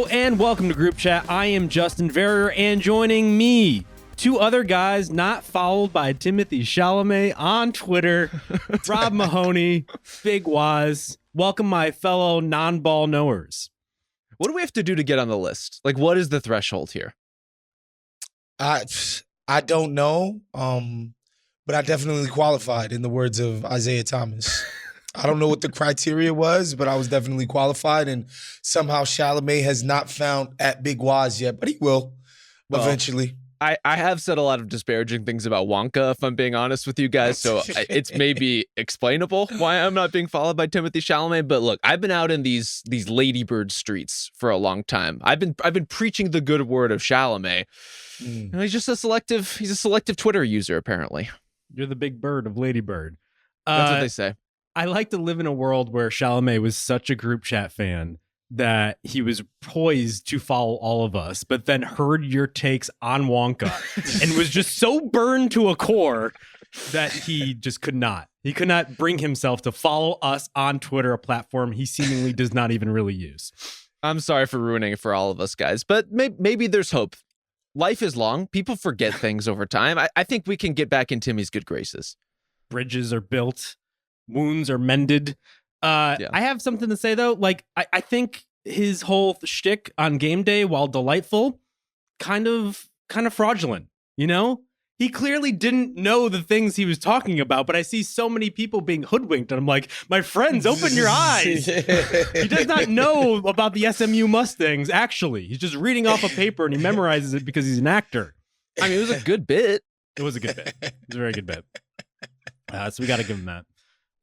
Hello and welcome to Group Chat. I am Justin Verrier, and joining me, two other guys not followed by Timothy Chalamet on Twitter, Rob Mahoney, Big Waz. Welcome, my fellow non-ball knowers. What do we have to do to get on the list? Like, what is the threshold here? I don't know, but I definitely qualified, in the words of Isaiah Thomas. I don't know what the criteria was, but I was definitely qualified, and somehow Chalamet has not found at Big Waz yet, but he will eventually. I have said a lot of disparaging things about Wonka, if I'm being honest with you guys, so it's maybe explainable why I'm not being followed by Timothy Chalamet. But look, I've been out in these ladybird streets for a long time. I've been preaching the good word of Chalamet. And he's just a selective Twitter user, apparently. You're the big bird of Ladybird. That's what they say. I like to live in a world where Chalamet was such a Group Chat fan that he was poised to follow all of us, but then heard your takes on Wonka and was just so burned to a core that he just could not. He could not bring himself to follow us on Twitter, a platform he seemingly does not even really use. I'm sorry for ruining it for all of us, guys, but maybe there's hope. Life is long. People forget things over time. I think we can get back in Timmy's good graces. Bridges are built. Wounds are mended. I have something to say, though. Like, I think his whole shtick on game day, while delightful, kind of fraudulent, you know? He clearly didn't know the things he was talking about, but I see so many people being hoodwinked, and I'm like, my friends, open your eyes. He does not know about the SMU Mustangs, actually. He's just reading off a paper, and he memorizes it because he's an actor. I mean, it was a good bit. It was a good bit. It was a very good bit. So we got to give him that.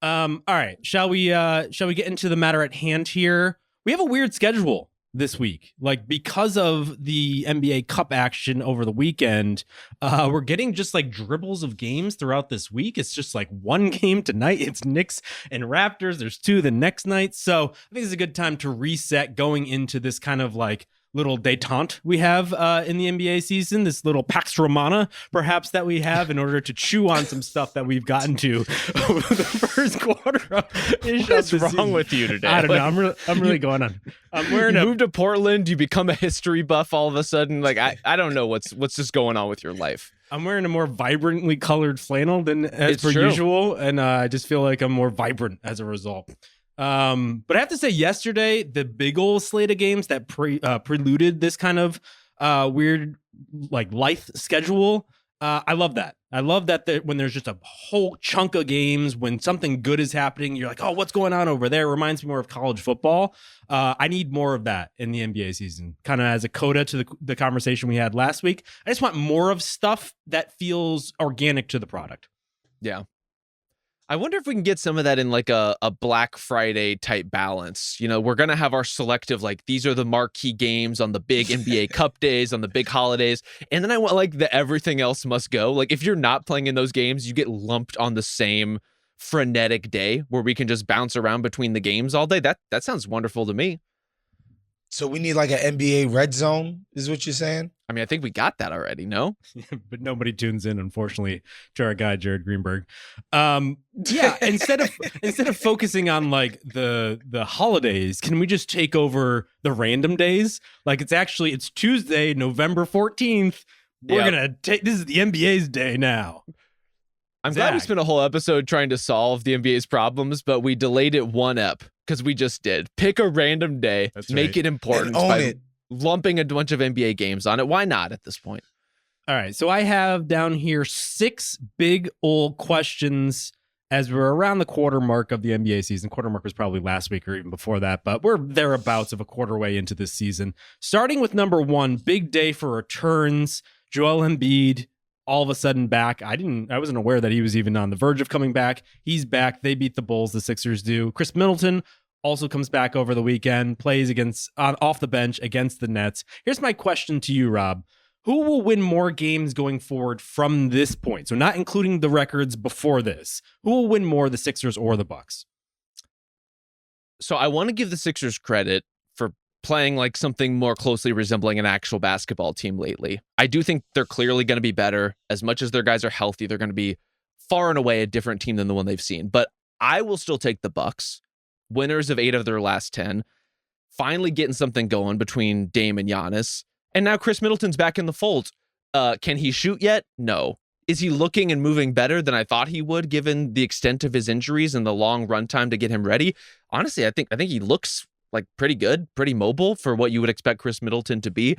All right. Shall we get into the matter at hand here? We have a weird schedule this week. Like, because of the NBA Cup action over the weekend, we're getting just like dribbles of games throughout this week. It's just like one game tonight. It's Knicks and Raptors. There's two the next night. So I think it's a good time to reset going into this kind of like little detente we have in the NBA season, this little Pax Romana, perhaps, that we have in order to chew on some stuff that we've gotten to over the first quarter. What's wrong with you today? I don't know. I'm really going on. I'm wearing you moved to Portland, you become a history buff all of a sudden. Like, I don't know what's just going on with your life. I'm wearing a more vibrantly colored flannel than as per usual, and I just feel like I'm more vibrant as a result. But I have to say, yesterday, the big old slate of games that preluded this kind of weird, like, life schedule, I love that. I love that when there's just a whole chunk of games, when something good is happening, you're like, oh, what's going on over there? It reminds me more of college football. I need more of that in the NBA season, kind of as a coda to the conversation we had last week. I just want more of stuff that feels organic to the product. Yeah. I wonder if we can get some of that in like a Black Friday type balance. You know, we're going to have our selective, like, these are the marquee games on the big NBA Cup days, on the big holidays. And then I want like the everything else must go. Like, if you're not playing in those games, you get lumped on the same frenetic day where we can just bounce around between the games all day. That sounds wonderful to me. So we need like an NBA red zone, is what you're saying? I mean, I think we got that already, no? But nobody tunes in, unfortunately, to our guy, Jared Greenberg. Yeah, instead of focusing on like the holidays, can we just take over the random days? Like, it's Tuesday, November 14th. We're going to take, this is the NBA's day now. I'm glad we spent a whole episode trying to solve the NBA's problems, but we delayed it one ep because we just did. Pick a random day, make it important by lumping a bunch of NBA games on it. Why not at this point? All right, so I have down here 6 big old questions as we're around the quarter mark of the NBA season. Quarter mark was probably last week or even before that, but we're thereabouts of a quarter way into this season. Starting with number 1, big day for returns. Joel Embiid, all of a sudden back. I wasn't aware that he was even on the verge of coming back. He's back. They beat the Bulls. The Sixers do. Chris Middleton also comes back over the weekend, plays off the bench against the Nets. Here's my question to you, Rob. Who will win more games going forward from this point? So not including the records before this. Who will win more, the Sixers or the Bucks? So I want to give the Sixers credit for playing like something more closely resembling an actual basketball team lately. I do think they're clearly going to be better. As much as their guys are healthy, they're going to be far and away a different team than the one they've seen. But I will still take the Bucks, winners of 8 of their last 10. finally getting something going between Dame and Giannis. And now Chris Middleton's back in the fold. Can he shoot yet? No. Is he looking and moving better than I thought he would, given the extent of his injuries and the long run time to get him ready? Honestly, I think he looks like pretty good, pretty mobile for what you would expect Chris Middleton to be.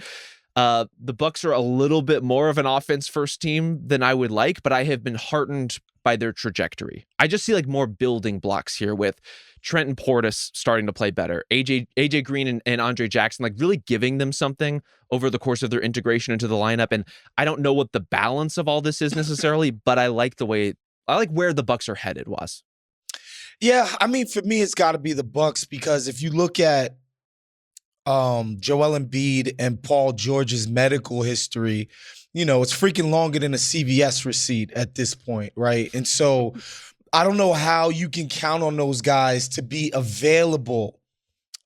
The Bucks are a little bit more of an offense first team than I would like, but I have been heartened by their trajectory. I just see like more building blocks here with Trenton Portis starting to play better, AJ Green and Andre Jackson, like really giving them something over the course of their integration into the lineup. And I don't know what the balance of all this is necessarily, but I like where the Bucks are headed, Was. Yeah, I mean, for me, it's got to be the Bucks, because if you look at Joel Embiid and Paul George's medical history, it's freaking longer than a CVS receipt at this point, right? And so I don't know how you can count on those guys to be available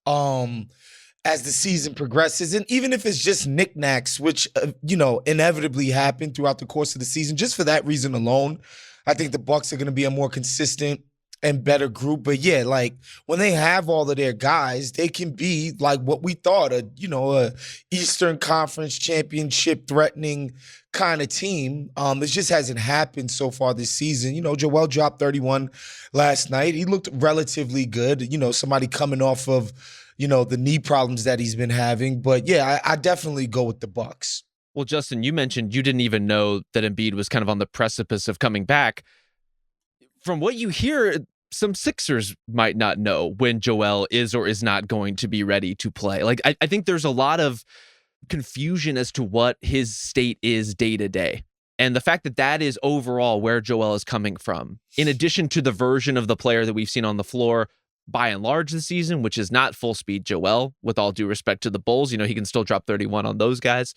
as the season progresses. And even if it's just knickknacks, which, inevitably happen throughout the course of the season, just for that reason alone, I think the Bucks are going to be a more consistent and better group. But yeah, like when they have all of their guys, they can be like what we thought, a Eastern Conference championship threatening kind of team. It just hasn't happened so far this season. Joel dropped 31 last night. He looked relatively good, somebody coming off of, the knee problems that he's been having. But yeah, I definitely go with the Bucks. Well, Justin, you mentioned you didn't even know that Embiid was kind of on the precipice of coming back. From what you hear, some Sixers might not know when Joel is or is not going to be ready to play. Like, I think there's a lot of confusion as to what his state is day to day. And the fact that that is overall where Joel is coming from, in addition to the version of the player that we've seen on the floor by and large this season, which is not full speed Joel, with all due respect to the Bulls. He can still drop 31 on those guys.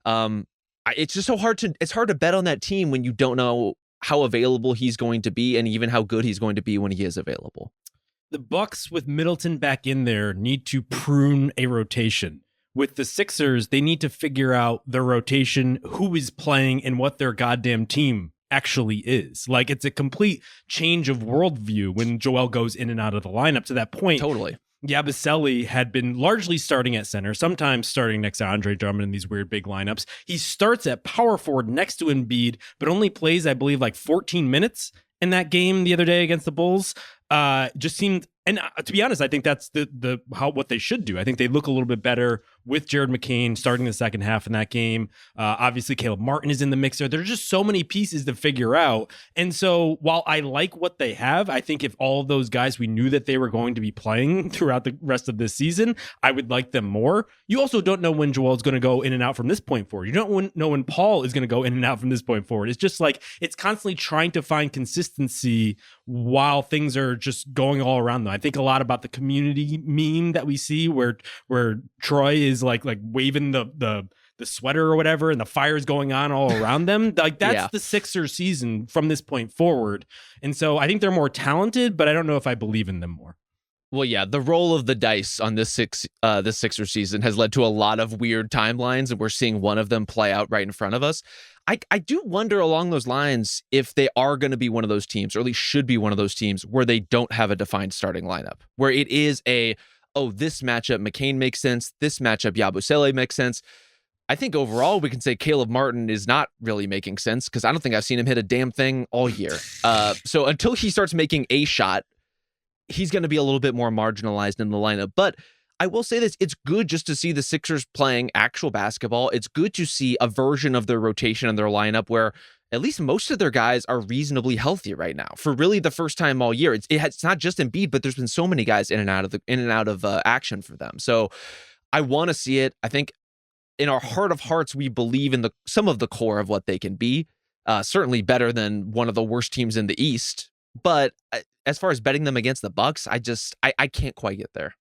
It's just it's hard to bet on that team when you don't know how available he's going to be and even how good he's going to be when he is available. The Bucks with Middleton back in there need to prune a rotation. With the Sixers, they need to figure out their rotation, who is playing, and what their goddamn team actually is. Like, it's a complete change of worldview when Joel goes in and out of the lineup. To that point, totally. Yabusele had been largely starting at center, sometimes starting next to Andre Drummond in these weird big lineups. He starts at power forward next to Embiid, but only plays, I believe, like 14 minutes in that game the other day against the Bulls. Just seemed, and to be honest, I think that's what they should do. I think they look a little bit better with Jared McCain starting the second half in that game. Obviously, Caleb Martin is in the mixer. There's just so many pieces to figure out. And so while I like what they have, I think if all of those guys we knew that they were going to be playing throughout the rest of this season, I would like them more. You also don't know when Joel is going to go in and out from this point forward. You don't know when Paul is going to go in and out from this point forward. It's just like it's constantly trying to find consistency while things are just going all around them. I think a lot about the community meme that we see where Troy is like waving the sweater or whatever, and the fire's going on all around them. Like that's the Sixers season from this point forward. And so I think they're more talented, but I don't know if I believe in them more. Well, yeah, the roll of the dice on this Sixers season has led to a lot of weird timelines, and we're seeing one of them play out right in front of us. I do wonder along those lines if they are going to be one of those teams, or at least should be one of those teams, where they don't have a defined starting lineup, where it is this matchup McCain makes sense, this matchup Yabusele makes sense. I think overall we can say Caleb Martin is not really making sense, because I don't think I've seen him hit a damn thing all year. So until he starts making a shot, he's going to be a little bit more marginalized in the lineup. But I will say this, it's good just to see the Sixers playing actual basketball. It's good to see a version of their rotation and their lineup where at least most of their guys are reasonably healthy right now for really the first time all year. It's not just Embiid, but there's been so many guys in and out of action for them. So I want to see it. I think in our heart of hearts, we believe in some of the core of what they can be. Certainly better than one of the worst teams in the East. But as far as betting them against the Bucks, I can't quite get there.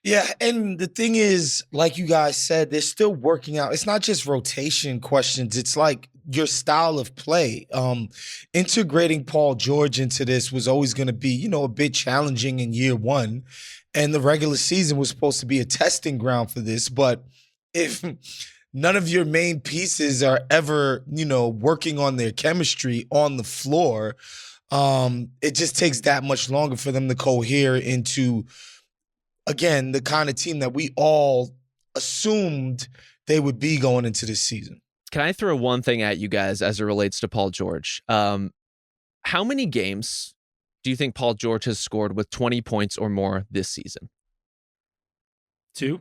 Yeah, and the thing is, like you guys said, they're still working out. It's not just rotation questions. It's like your style of play. Integrating Paul George into this was always going to be, a bit challenging in year one. And the regular season was supposed to be a testing ground for this. But if none of your main pieces are ever, working on their chemistry on the floor, it just takes that much longer for them to cohere into again, the kind of team that we all assumed they would be going into this season. Can I throw one thing at you guys as it relates to Paul George? How many games do you think Paul George has scored with 20 points or more this season? Two?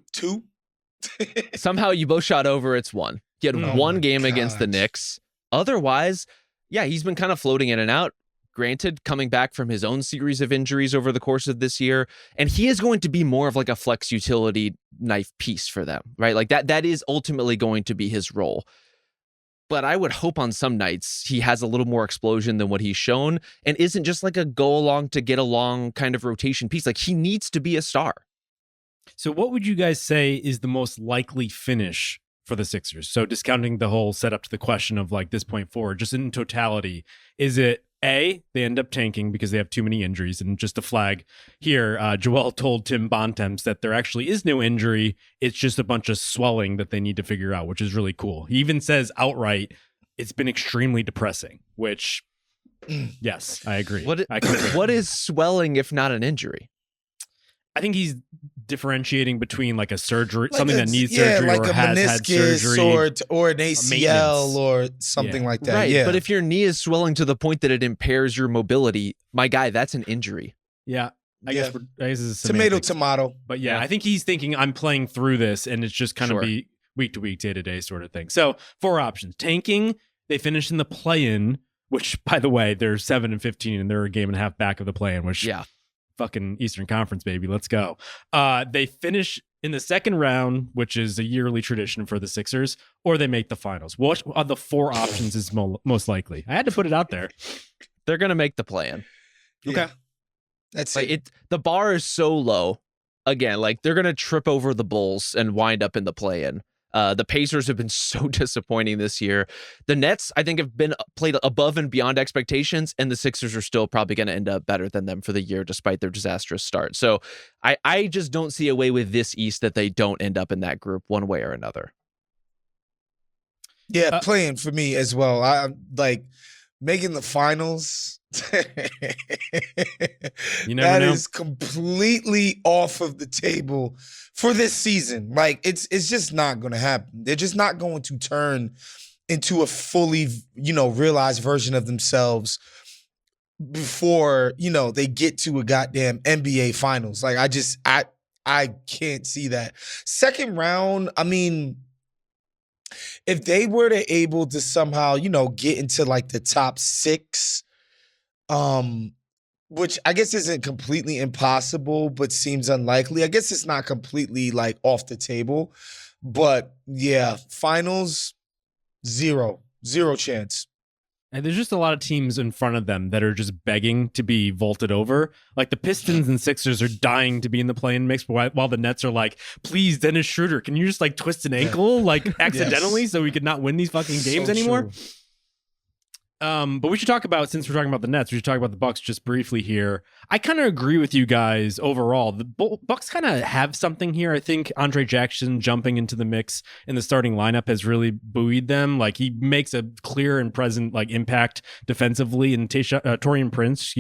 Somehow you both shot over. It's one. He had one game against the Knicks. Otherwise, yeah, he's been kind of floating in and out. Granted, coming back from his own series of injuries over the course of this year, and he is going to be more of like a flex utility knife piece for them, right? Like that is ultimately going to be his role. But I would hope on some nights he has a little more explosion than what he's shown and isn't just like a go along to get along kind of rotation piece. Like he needs to be a star. So what would you guys say is the most likely finish for the Sixers? So discounting the whole setup to the question of like this point forward, just in totality, is it A, they end up tanking because they have too many injuries? And just a flag here, Joel told Tim Bontemps that there actually is no injury. It's just a bunch of swelling that they need to figure out, which is really cool. He even says outright, it's been extremely depressing, which, yes, I agree. What is swelling if not an injury? I think he's differentiating between like a surgery, Like something that needs surgery like or a has had meniscus surgery. or an ACL or something like that. Right, Yeah. but if your knee is swelling to the point that it impairs your mobility, my guy, that's an injury. Yeah. I guess it's tomato. But yeah, I think he's thinking I'm playing through this and it's just kind of be week to week, day to day sort of thing. So 4 options. Tanking, they finish in the play-in, which by the way, they're 7-15 and they're a game and a half back of the play-in, which fucking Eastern Conference, baby. Let's go. They finish in the second round, which is a yearly tradition for the Sixers, or they make the finals. What of the 4 options is most likely? I had to put it out there. They're going to make the play-in. Okay. That's like it. The bar is so low. Again, like they're going to trip over the Bulls and wind up in the play-in. The Pacers have been so disappointing this year. The Nets, I think, have been played above and beyond expectations, and the Sixers are still probably going to end up better than them for the year, despite their disastrous start. So I just don't see a way with this East that they don't end up in that group one way or another. Yeah, playing for me as well. I'm like making the finals. You never know. That is completely off of the table for this season. Like it's just not going to happen. They're just not going to turn into a fully, realized version of themselves before, they get to a goddamn NBA finals. Like I can't see that. Second round, I mean, if they were to able to somehow, get into like the top 6, which I guess isn't completely impossible, but seems unlikely. I guess it's not completely like off the table, but yeah, finals, zero chance. And there's just a lot of teams in front of them that are just begging to be vaulted over. Like the Pistons and Sixers are dying to be in the play-in mix, while the Nets are like, please, Dennis Schroeder, can you just like twist an ankle like accidentally so we could not win these fucking games anymore? True. But we should talk about, since we're talking about the Nets, we should talk about the Bucks just briefly here. I kind of agree with you guys overall. The Bucks kind of have something here. I think Andre Jackson jumping into the mix in the starting lineup has really buoyed them. Like he makes a clear and present like impact defensively, and Taurean Prince,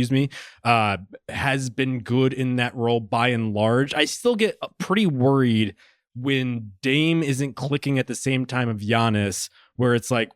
has been good in that role by and large. I still get pretty worried when Dame isn't clicking at the same time of Giannis, where it's like,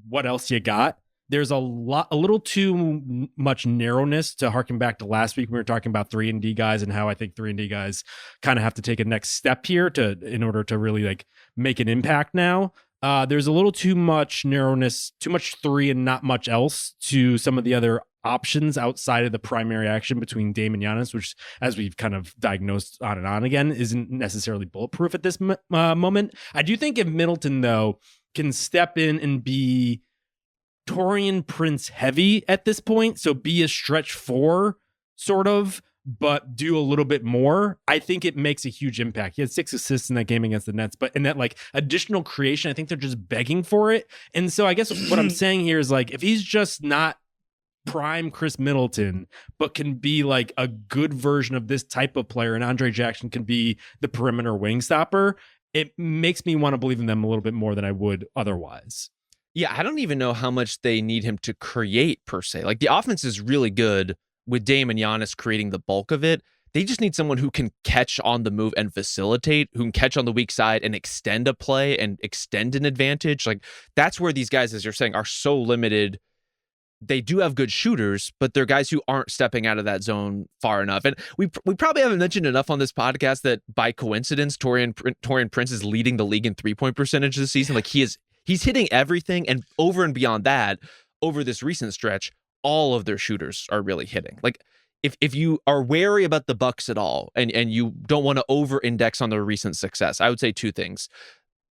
what else you got? There's a little too much narrowness, to harken back to last week when we were talking about 3-and-D guys and how I think 3-and-D guys kind of have to take a next step here in order to really like make an impact now. There's a little too much narrowness, too much 3 and not much else to some of the other options outside of the primary action between Dame and Giannis, which, as we've kind of diagnosed on and on again, isn't necessarily bulletproof at this moment. I do think if Middleton, though, can step in and be Taurean Prince heavy at this point, so be a stretch 4 sort of, but do a little bit more, I think it makes a huge impact. He had 6 assists in that game against the Nets, but in that like additional creation, I think they're just begging for it. And so I guess what I'm saying here is like, if he's just not prime Chris Middleton, but can be like a good version of this type of player, and Andre Jackson can be the perimeter wing stopper, it makes me want to believe in them a little bit more than I would otherwise. Yeah, I don't even know how much they need him to create per se. Like the offense is really good with Dame and Giannis creating the bulk of it. They just need someone who can catch on the move and facilitate, who can catch on the weak side and extend a play and extend an advantage. Like, that's where these guys, as you're saying, are so limited. They do have good shooters, but they're guys who aren't stepping out of that zone far enough. And we probably haven't mentioned enough on this podcast that by coincidence, Taurean Prince is leading the league in 3-point percentage this season. Like, he's hitting everything, and over and beyond that, over this recent stretch, all of their shooters are really hitting. Like, if you are wary about the Bucks at all, and you don't want to over-index on their recent success, I would say two things.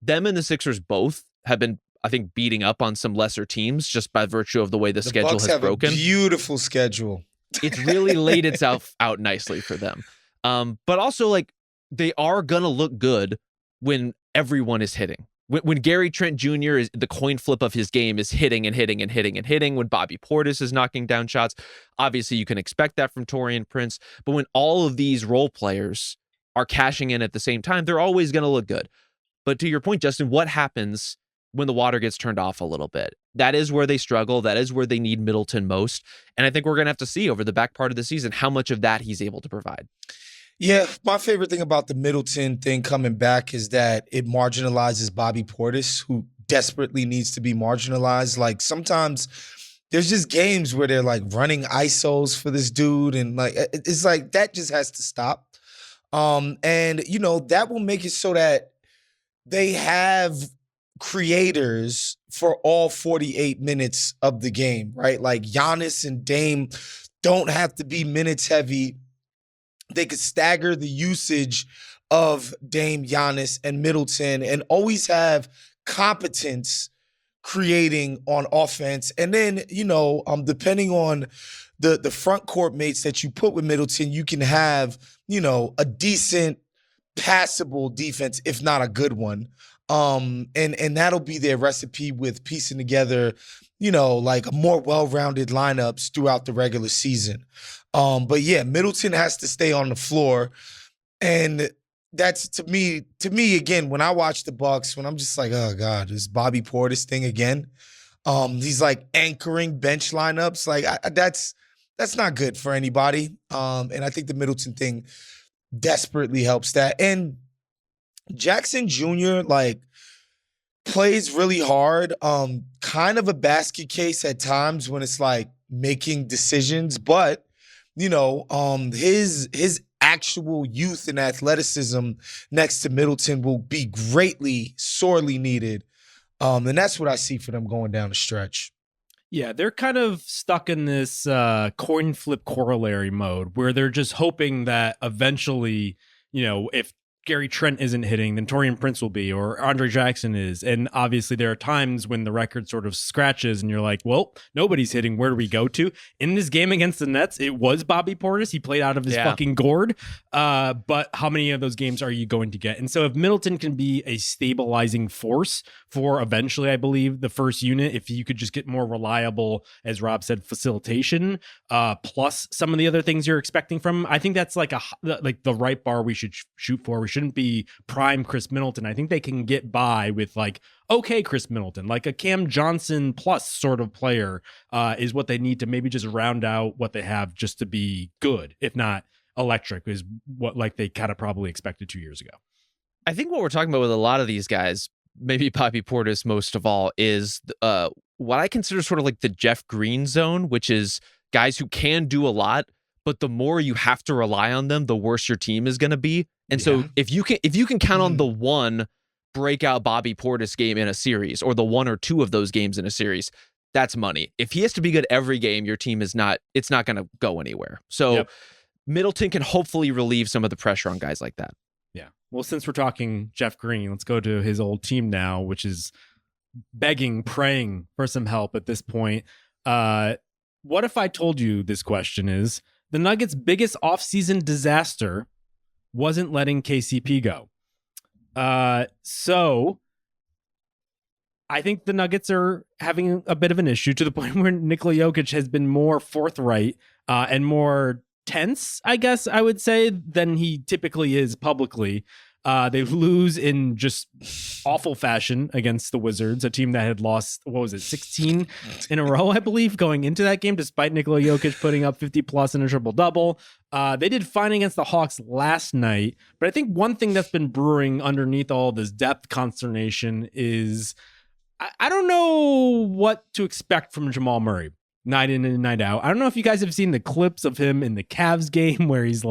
Them and the Sixers both have been, I think, beating up on some lesser teams just by virtue of the way the schedule Bucks has have broken. A beautiful schedule. It's really laid itself out nicely for them. But also, like, they are going to look good when everyone is hitting. When Gary Trent Jr. is the coin flip of his game is hitting and hitting and hitting and hitting, when Bobby Portis is knocking down shots, obviously you can expect that from Taurean Prince. But when all of these role players are cashing in at the same time, they're always going to look good. But to your point, Justin, what happens when the water gets turned off a little bit? That is where they struggle. That is where they need Middleton most. And I think we're going to have to see over the back part of the season how much of that he's able to provide. Yeah, my favorite thing about the Middleton thing coming back is that it marginalizes Bobby Portis, who desperately needs to be marginalized. Like, sometimes there's just games where they're like running ISOs for this dude, and like it's like that just has to stop. And you know, that will make it so that they have creators for all 48 minutes of the game, right? Like, Giannis and Dame don't have to be minutes heavy. They could stagger the usage of Dame, Giannis, and Middleton and always have competence creating on offense. And then, you know, depending on the front court mates that you put with Middleton, you can have, you know, a decent passable defense, if not a good one. And that'll be their recipe with piecing together, you know, like a more well-rounded lineups throughout the regular season. But yeah, Middleton has to stay on the floor. And that's to me again, when I watch the Bucks, when I'm just like, oh God, this Bobby Portis thing again. He's like anchoring bench lineups. Like, that's not good for anybody. And I think the Middleton thing desperately helps that. And Jackson Jr. like plays really hard. Kind of a basket case at times when it's like making decisions, but you know, his actual youth and athleticism next to Middleton will be greatly, sorely needed. And that's what I see for them going down the stretch. Yeah, they're kind of stuck in this coin flip corollary mode where they're just hoping that eventually, you know, if Gary Trent isn't hitting, then Taurean Prince will be, or Andre Jackson is. And obviously there are times when the record sort of scratches and you're like, well, nobody's hitting. Where do we go to? In this game against the Nets, it was Bobby Portis. He played out of his fucking gourd. But how many of those games are you going to get? And so if Middleton can be a stabilizing force for eventually, I believe, the first unit, if you could just get more reliable, as Rob said, facilitation, plus some of the other things you're expecting from him, I think that's like the right bar we should shoot for. We shouldn't be prime Chris Middleton. I think they can get by with like, okay, Chris Middleton, like a Cam Johnson plus sort of player is what they need to maybe just round out what they have just to be good, if not electric, is what like they kind of probably expected 2 years ago. I think what we're talking about with a lot of these guys, maybe Bobby Portis most of all, is what I consider sort of like the Jeff Green zone, which is guys who can do a lot, but the more you have to rely on them, the worse your team is going to be. And so if you can count on the one breakout Bobby Portis game in a series, or the one or two of those games in a series, that's money. If he has to be good every game, your team it's not going to go anywhere. So Middleton can hopefully relieve some of the pressure on guys like that. Yeah. Well, since we're talking Jeff Green, let's go to his old team now, which is begging, praying for some help at this point. What if I told you this question is the Nuggets' biggest offseason disaster wasn't letting KCP go? So I think the Nuggets are having a bit of an issue to the point where Nikola Jokic has been more forthright and more tense, I guess I would say, than he typically is publicly They lose in just awful fashion against the Wizards, a team that had lost, 16 in a row, I believe, going into that game, despite Nikola Jokic putting up 50+ in a triple-double. They did fine against the Hawks last night, but I think one thing that's been brewing underneath all this depth consternation is I don't know what to expect from Jamal Murray night in and night out. I don't know if you guys have seen the clips of him in the Cavs game where he's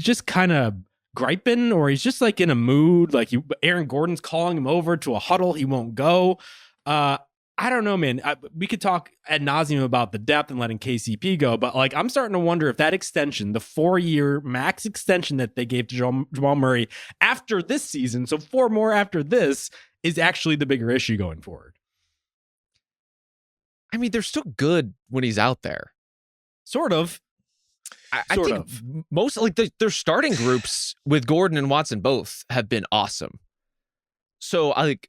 just kind of griping, or he's just like in a mood. Like Aaron Gordon's calling him over to a huddle. He won't go. I don't know, man. We could talk ad nauseum about the depth and letting KCP go, but like I'm starting to wonder if that extension, the 4-year max extension that they gave to Jamal Murray after this season, so 4 more after this, is actually the bigger issue going forward. I mean, they're still good when he's out there. Sort of. I think most like their starting groups with Gordon and Watson both have been awesome. So I like,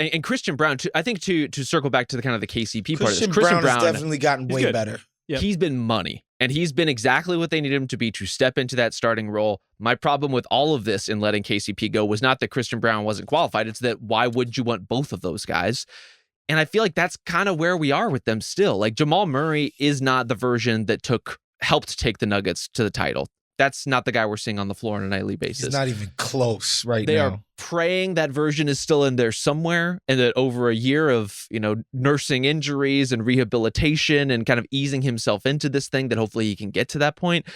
and Christian Brown too. I think to circle back to the kind of the KCP part of this, Christian Brown has definitely gotten way better. Yep. He's been money, and he's been exactly what they needed him to be to step into that starting role. My problem with all of this in letting KCP go was not that Christian Brown wasn't qualified. It's that why would you want both of those guys? And I feel like that's kind of where we are with them still. Like Jamal Murray is not the version that helped take the Nuggets to the title. That's not the guy we're seeing on the floor on a nightly basis. He's not even close right now. They are praying that version is still in there somewhere, and that over a year of, nursing injuries and rehabilitation and kind of easing himself into this thing, that hopefully he can get to that point.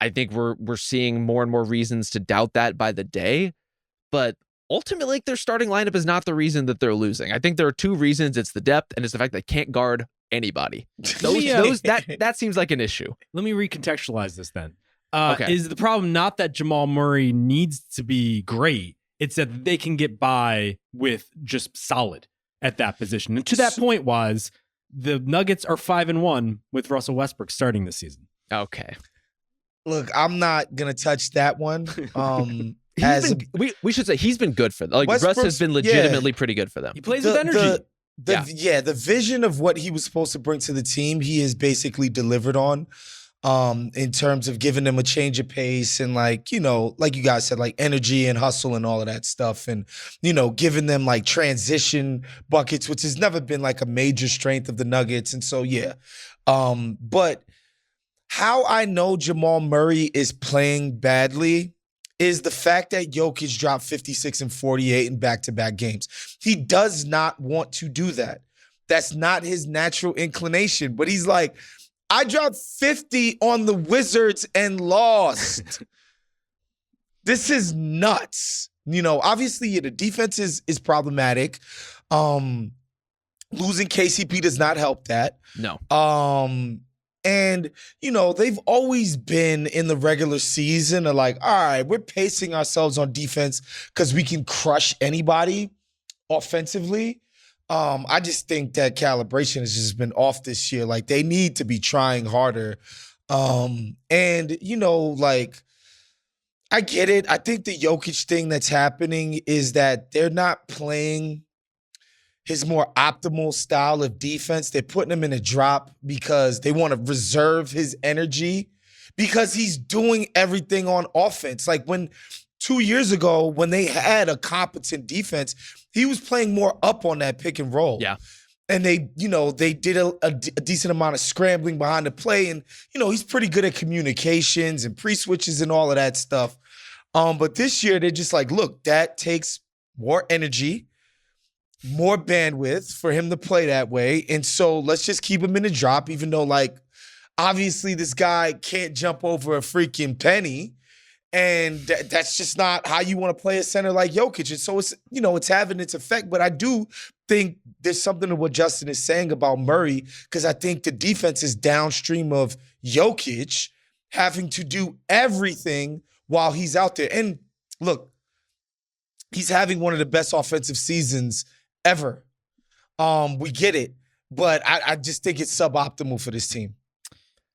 I think we're seeing more and more reasons to doubt that by the day. But ultimately, their starting lineup is not the reason that they're losing. I think there are 2 reasons. It's the depth, and it's the fact they can't guard anybody. That seems like an issue. Let me recontextualize this then. Okay. Is the problem not that Jamal Murray needs to be great? It's that they can get by with just solid at that position. And to that point was the Nuggets are 5-1 with Russell Westbrook starting this season. Okay. Look, I'm not gonna touch that one. We should say he's been good for them. Like Russ has been legitimately pretty good for them. He plays with energy. The vision of what he was supposed to bring to the team, he has basically delivered on. In terms of giving them a change of pace and like you guys said, like energy and hustle and all of that stuff, and giving them like transition buckets, which has never been like a major strength of the Nuggets. And so but how I know Jamal Murray is playing badly is the fact that Jokic dropped 56 and 48 in back-to-back games. He does not want to do that. That's not his natural inclination, but he's like, I dropped 50 on the Wizards and lost. This is nuts. Obviously the defense is problematic. Losing KCP does not help that. No. And they've always been in the regular season are like, all right, we're pacing ourselves on defense because we can crush anybody offensively. I just think that calibration has just been off this year. Like they need to be trying harder. I get it. I think the Jokic thing that's happening is that they're not playing his more optimal style of defense. They're putting him in a drop because they want to reserve his energy because he's doing everything on offense. Like 2 years ago, when they had a competent defense, he was playing more up on that pick and roll. Yeah. And they did a decent amount of scrambling behind the play. And, he's pretty good at communications and pre-switches and all of that stuff. But this year, they're just like, look, that takes more energy, more bandwidth for him to play that way. And so let's just keep him in a drop, even though, obviously this guy can't jump over a freaking penny. And that's just not how you want to play a center like Jokic. And so it's having its effect. But I do think there's something to what Justin is saying about Murray, because I think the defense is downstream of Jokic having to do everything while he's out there. And look, he's having one of the best offensive seasons ever. We get it. But I just think it's suboptimal for this team.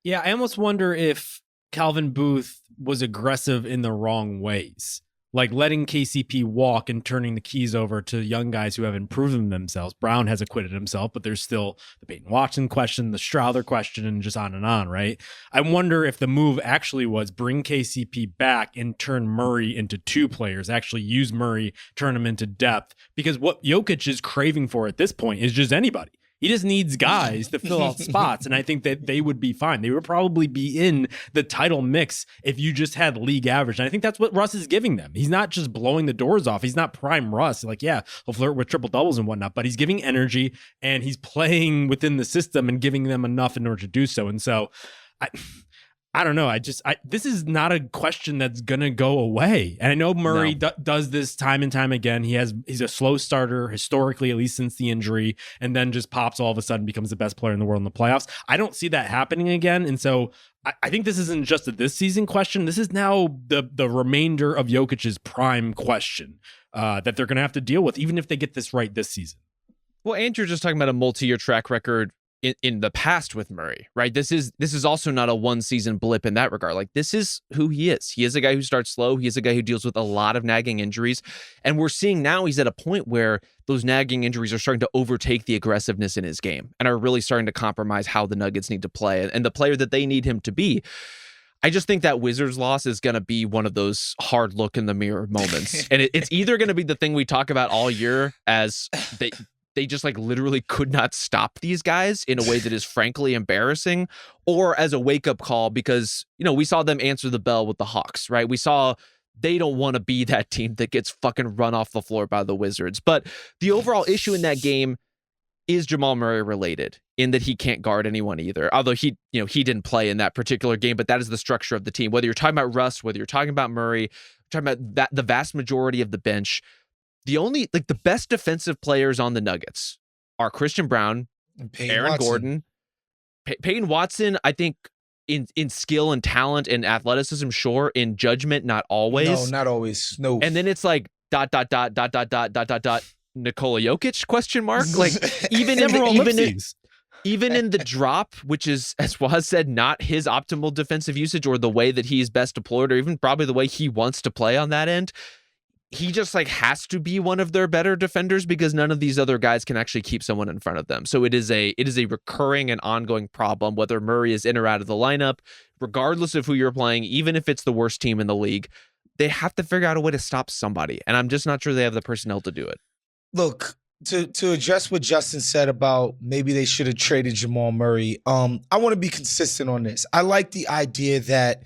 Yeah, I almost wonder if Calvin Booth was aggressive in the wrong ways like letting KCP walk and turning the keys over to young guys who haven't proven themselves. Brown has acquitted himself, but there's still the Peyton Watson question, the Strouder question, and just on, right? I wonder if the move actually was bring KCP back and turn Murray into two players, actually use Murray, turn him into depth, because what Jokic is craving for at this point is just anybody. He just needs guys to fill out spots, and I think that they would be fine. They would probably be in the title mix if you just had league average. And I think that's what Russ is giving them. He's not just blowing the doors off. He's not prime Russ. Like, yeah, he'll flirt with triple doubles and whatnot, but he's giving energy, and he's playing within the system and giving them enough in order to do so. And so I don't know. This is not a question that's going to go away. And I know Murray does this time and time again. He's a slow starter historically, at least since the injury, and then just pops all of a sudden, becomes the best player in the world in the playoffs. I don't see that happening again. And so I think this isn't just a this season question. This is now the remainder of Jokic's prime question that they're going to have to deal with, even if they get this right this season. Well, and you're just talking about a multi-year track record in the past with Murray, right? This is also not a one season blip in that regard. Like, this is who he is. He is a guy who starts slow. He is a guy who deals with a lot of nagging injuries. And we're seeing now he's at a point where those nagging injuries are starting to overtake the aggressiveness in his game and are really starting to compromise how the Nuggets need to play and the player that they need him to be. I just think that Wizards loss is going to be one of those hard look in the mirror moments. And it's either going to be the thing we talk about all year as they just like literally could not stop these guys in a way that is frankly embarrassing, or as a wake-up call because, you know, we saw them answer the bell with the Hawks, right? We saw they don't want to be that team that gets fucking run off the floor by the Wizards. But the overall issue in that game is Jamal Murray related in that he can't guard anyone either. Although he didn't play in that particular game, but that is the structure of the team. Whether you're talking about Russ, whether you're talking about Murray, talking about that, the vast majority of the bench, the best defensive players on the Nuggets are Christian Brown, Aaron Gordon, Peyton Watson. I think in skill and talent and athleticism, sure. In judgment, not always. No, not always. No. And then it's like ... Nikola Jokic question mark. Like even in the drop, which is, as Waz said, not his optimal defensive usage or the way that he's best deployed, or even probably the way he wants to play on that end. He just like has to be one of their better defenders because none of these other guys can actually keep someone in front of them. So it is a recurring and ongoing problem, whether Murray is in or out of the lineup, regardless of who you're playing, even if it's the worst team in the league, they have to figure out a way to stop somebody. And I'm just not sure they have the personnel to do it. Look, to address what Justin said about maybe they should have traded Jamal Murray, I want to be consistent on this. I like the idea that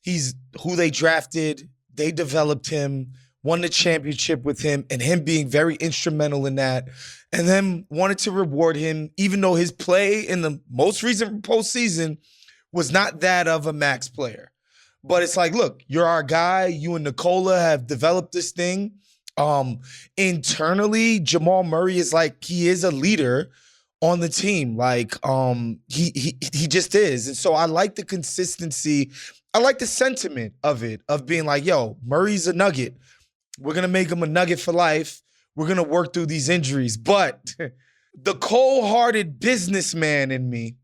he's who they drafted, they developed him, won the championship with him, and him being very instrumental in that, and then wanted to reward him, even though his play in the most recent postseason was not that of a max player. But it's like, look, you're our guy. You and Nikola have developed this thing. Internally, Jamal Murray is like, he is a leader on the team. Like, he just is. And so I like the consistency. I like the sentiment of it, of being like, yo, Murray's a Nugget. We're going to make him a Nugget for life. We're going to work through these injuries. But the cold-hearted businessman in me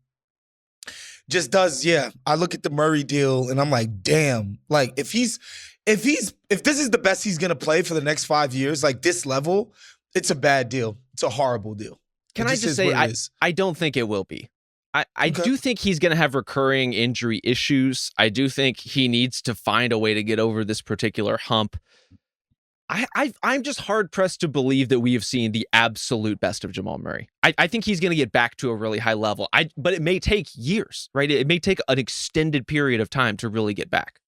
just does, I look at the Murray deal and I'm like, damn. Like, if this is the best he's going to play for the next 5 years, like this level, it's a bad deal. It's a horrible deal. Can I just say, I don't think it will be. I do think he's going to have recurring injury issues. I do think he needs to find a way to get over this particular hump. I'm just hard-pressed to believe that we have seen the absolute best of Jamal Murray. I think he's going to get back to a really high level. But it may take years, right? It may take an extended period of time to really get back.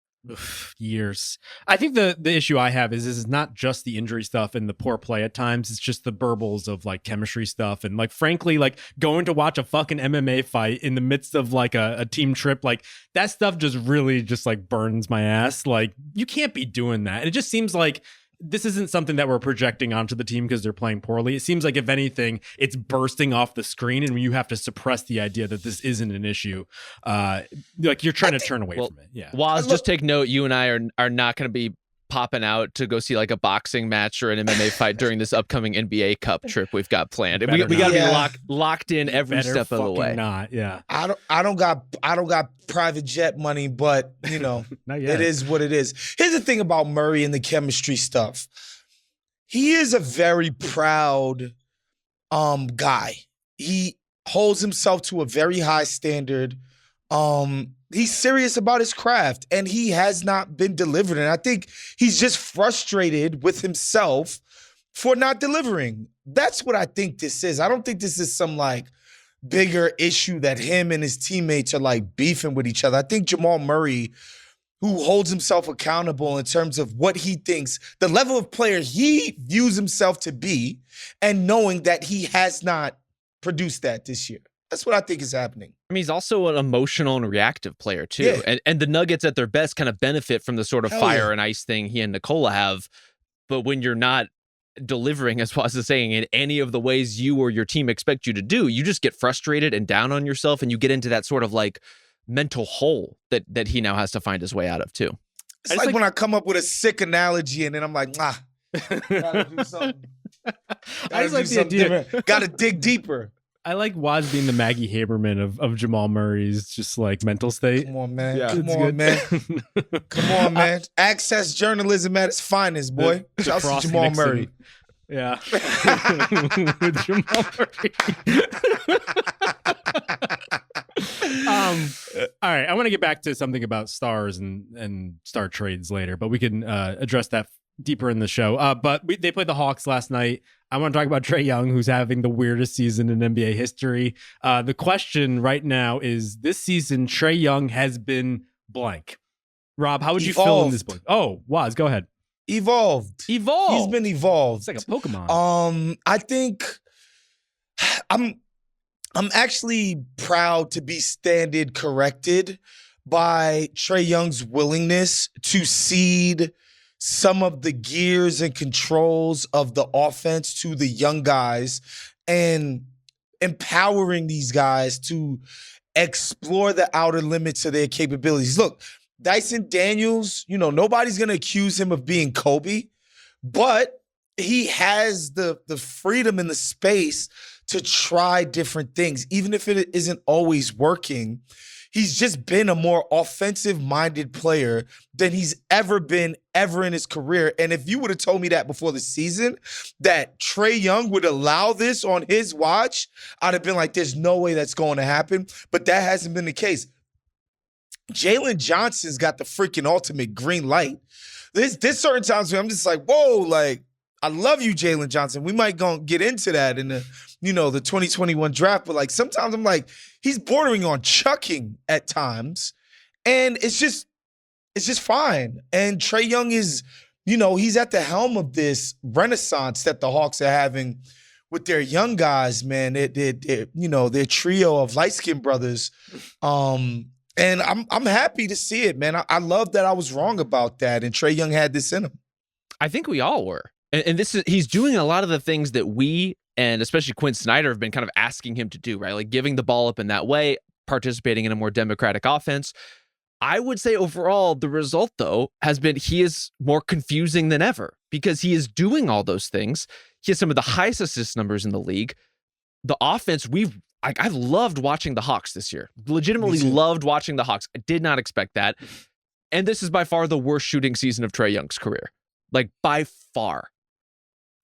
Years. I think the issue I have is not just the injury stuff and the poor play at times. It's just the burbles of like chemistry stuff. And like, frankly, like going to watch a fucking MMA fight in the midst of like a team trip, like that stuff just really just like burns my ass. Like you can't be doing that. And it just seems like this isn't something that we're projecting onto the team because they're playing poorly. It seems like, if anything, it's bursting off the screen and you have to suppress the idea that this isn't an issue. Like you're trying to turn away from it. Yeah. Waz, just take note, you and I are not going to be popping out to go see like a boxing match or an MMA fight during this upcoming NBA Cup trip we've got planned. And we got to be locked in every step of the way. Not, yeah. I don't got private jet money, but you know, Not yet. it is what it is. Here's the thing about Murray and the chemistry stuff. He is a very proud guy. He holds himself to a very high standard. He's serious about his craft, and he has not been delivering. And I think he's just frustrated with himself for not delivering. That's what I think this is. I don't think this is some like bigger issue that him and his teammates are like beefing with each other. I think Jamal Murray, who holds himself accountable in terms of what he thinks, the level of player he views himself to be, and knowing that he has not produced that this year. That's what I think is happening. I mean, he's also an emotional and reactive player too. Yeah. And the Nuggets at their best kind of benefit from the sort of fire and ice thing he and Nikola have. But when you're not delivering, as Waz is saying, in any of the ways you or your team expect you to do, you just get frustrated and down on yourself, and you get into that sort of like mental hole that he now has to find his way out of too. It's like when I come up with a sick analogy and then I'm like, gotta do something. I just like the idea. Gotta dig deeper. I like Waz being the Maggie Haberman of Jamal Murray's just like mental state. Come on, man. Yeah. Come on, man. Come on, man. Access journalism at its finest, boy. Shouts to Jamal Nixon. Murray. Yeah. With Jamal Murray. All right. I want to get back to something about stars and star trades later, but we can address that deeper in the show. But they played the Hawks last night. I want to talk about Trae Young, who's having the weirdest season in NBA history. The question right now is, this season, Trae Young has been blank. Rob, how would you fill in this blank? Oh, Waz, go ahead. Evolved. He's been evolved. It's like a Pokemon. I think I'm actually proud to be standard corrected by Trae Young's willingness to cede some of the gears and controls of the offense to the young guys and empowering these guys to explore the outer limits of their capabilities. Look, Dyson Daniels, you know, nobody's going to accuse him of being Kobe, but he has the freedom and the space to try different things, even if it isn't always working. He's just been a more offensive-minded player than he's ever been in his career. And if you would have told me that before the season, that Trae Young would allow this on his watch, I'd have been like, there's no way that's going to happen. But that hasn't been the case. Jalen Johnson's got the freaking ultimate green light. There's certain times where I'm just like, whoa, like, I love you, Jalen Johnson. We might go get into that in the 2021 draft, but like sometimes I'm like, he's bordering on chucking at times, and it's just fine. And Trae Young is, he's at the helm of this renaissance that the Hawks are having with their young guys, man. Their trio of light-skinned brothers. And I'm happy to see it, man. I love that I was wrong about that, and Trae Young had this in him. I think we all were. And he's doing a lot of the things that we, and especially Quinn Snyder, have been kind of asking him to do, right? Like giving the ball up in that way, participating in a more democratic offense. I would say overall, the result, though, has been he is more confusing than ever because he is doing all those things. He has some of the highest assist numbers in the league. The offense, I've loved watching the Hawks this year. Legitimately loved watching the Hawks. I did not expect that. And this is by far the worst shooting season of Trae Young's career. Like, by far.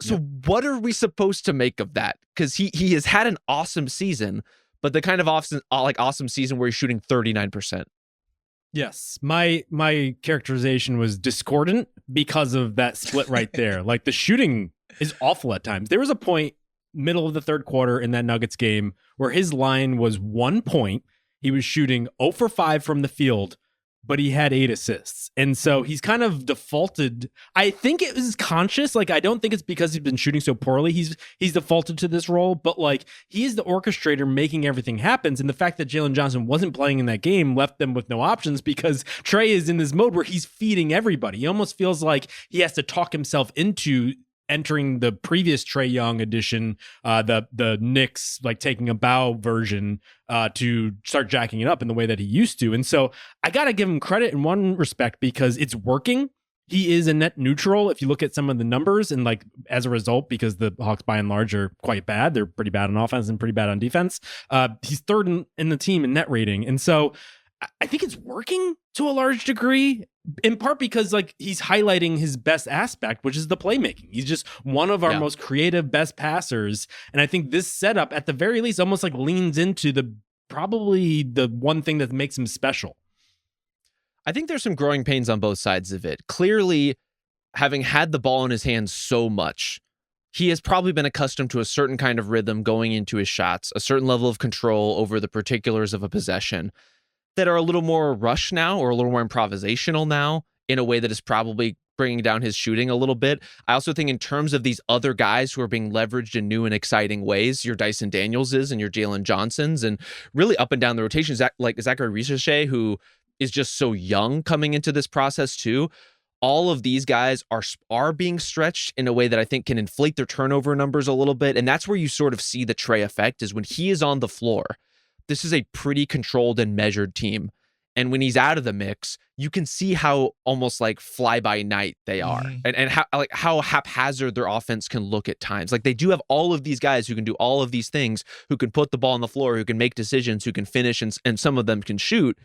So what are we supposed to make of that? Because he has had an awesome season, but the kind of awesome season where he's shooting 39%. Yes, my characterization was discordant because of that split right there. Like, the shooting is awful at times. There was a point middle of the third quarter in that Nuggets game where his line was 1 point. He was shooting 0 for 5 from the field, but he had 8 assists. And so he's kind of defaulted. I think it was conscious. Like, I don't think it's because he's been shooting so poorly. He's defaulted to this role, but like, he is the orchestrator making everything happen. And the fact that Jalen Johnson wasn't playing in that game left them with no options because Trae is in this mode where he's feeding everybody. He almost feels like he has to talk himself into entering the previous Trae Young edition, the Knicks like taking a bow version to start jacking it up in the way that he used to. And so I got to give him credit in one respect because it's working. he is a net neutral if you look at some of the numbers, and like as a result, because the Hawks by and large are quite bad, they're pretty bad on offense and pretty bad on defense. He's third in the team in net rating, and so I think it's working to a large degree, in part because like he's highlighting his best aspect, which is the playmaking. He's just one of our most creative, best passers, and I think this setup, at the very least, almost like leans into probably the one thing that makes him special. I think there's some growing pains on both sides of it. Clearly, having had the ball in his hands so much, he has probably been accustomed to a certain kind of rhythm going into his shots, a certain level of control over the particulars of a possession that are a little more rush now, or a little more improvisational now, in a way that is probably bringing down his shooting a little bit. I also think in terms of these other guys who are being leveraged in new and exciting ways, your Dyson Danielses and your Jalen Johnsons, and really up and down the rotation, like Zachary Richache, who is just so young coming into this process too. All of these guys are being stretched in a way that I think can inflate their turnover numbers a little bit. And that's where you sort of see the Trae effect, is when he is on the floor. This is a pretty controlled and measured team. And when he's out of the mix, you can see how almost like fly by night they are, and how haphazard their offense can look at times. Like they do have all of these guys who can do all of these things, who can put the ball on the floor, who can make decisions, who can finish, and some of them can shoot.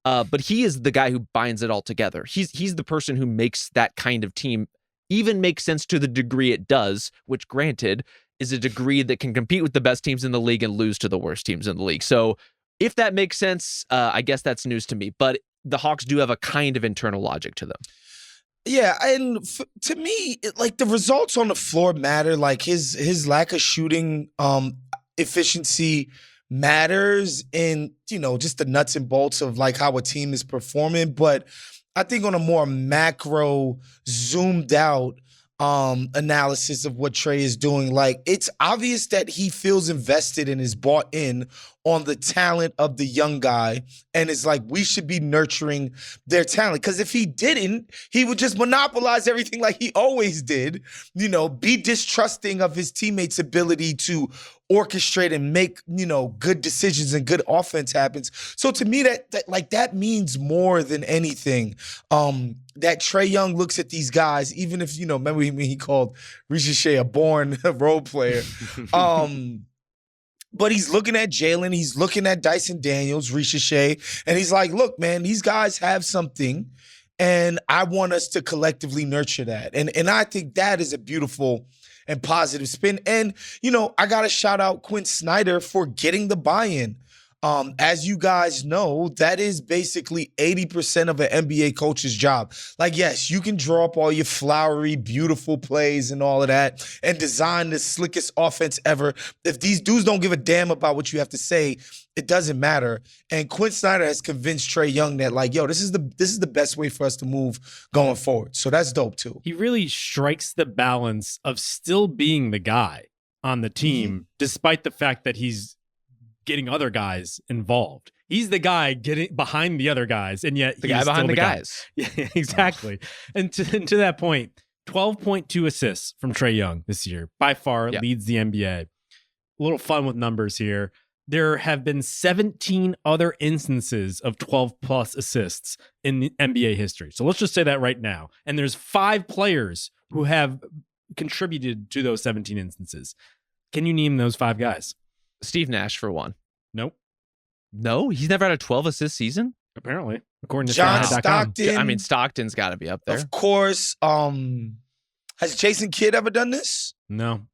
But he is the guy who binds it all together. He's the person who makes that kind of team even make sense to the degree it does, which granted is a degree that can compete with the best teams in the league and lose to the worst teams in the league. So if that makes sense, I guess that's news to me. But the Hawks do have a kind of internal logic to them. Yeah, and to me, like the results on the floor matter. Like his lack of shooting efficiency matters in, just the nuts and bolts of like how a team is performing. But I think on a more macro, zoomed out analysis of what Trae is doing, like it's obvious that he feels invested and is bought in on the talent of the young guy, and it's like we should be nurturing their talent, because if he didn't, he would just monopolize everything like he always did, be distrusting of his teammates' ability to orchestrate and make, good decisions and good offense happens. So to me, that means more than anything. That Trae Young looks at these guys, even if, remember when he called Richache a born role player. But he's looking at Jalen, he's looking at Dyson Daniels, Richache, and he's like, look, man, these guys have something, and I want us to collectively nurture that. And I think that is a beautiful and positive spin. And, I got to shout out Quinn Snyder for getting the buy-in. As you guys know, that is basically 80% of an NBA coach's job. Like, yes, you can draw up all your flowery, beautiful plays and all of that and design the slickest offense ever. If these dudes don't give a damn about what you have to say, it doesn't matter. And Quinn Snyder has convinced Trae Young that, like, yo, this is the best way for us to move going forward. So that's dope too. He really strikes the balance of still being the guy on the team, despite the fact that he's getting other guys involved. He's the guy getting behind the other guys, and yet the guy behind the guys. Yeah, exactly. And to that point, 12.2 assists from Trae Young this year, by far leads the NBA. A little fun with numbers here. There have been 17 other instances of 12 plus assists in the NBA history. So let's just say that right now. And there's 5 players who have contributed to those 17 instances. Can you name those 5 guys? Steve Nash for one. Nope. No, he's never had a 12 assist season. Apparently, according to John Stockton. Stockton. I mean, Stockton's got to be up there. Of course. Has Jason Kidd ever done this? No.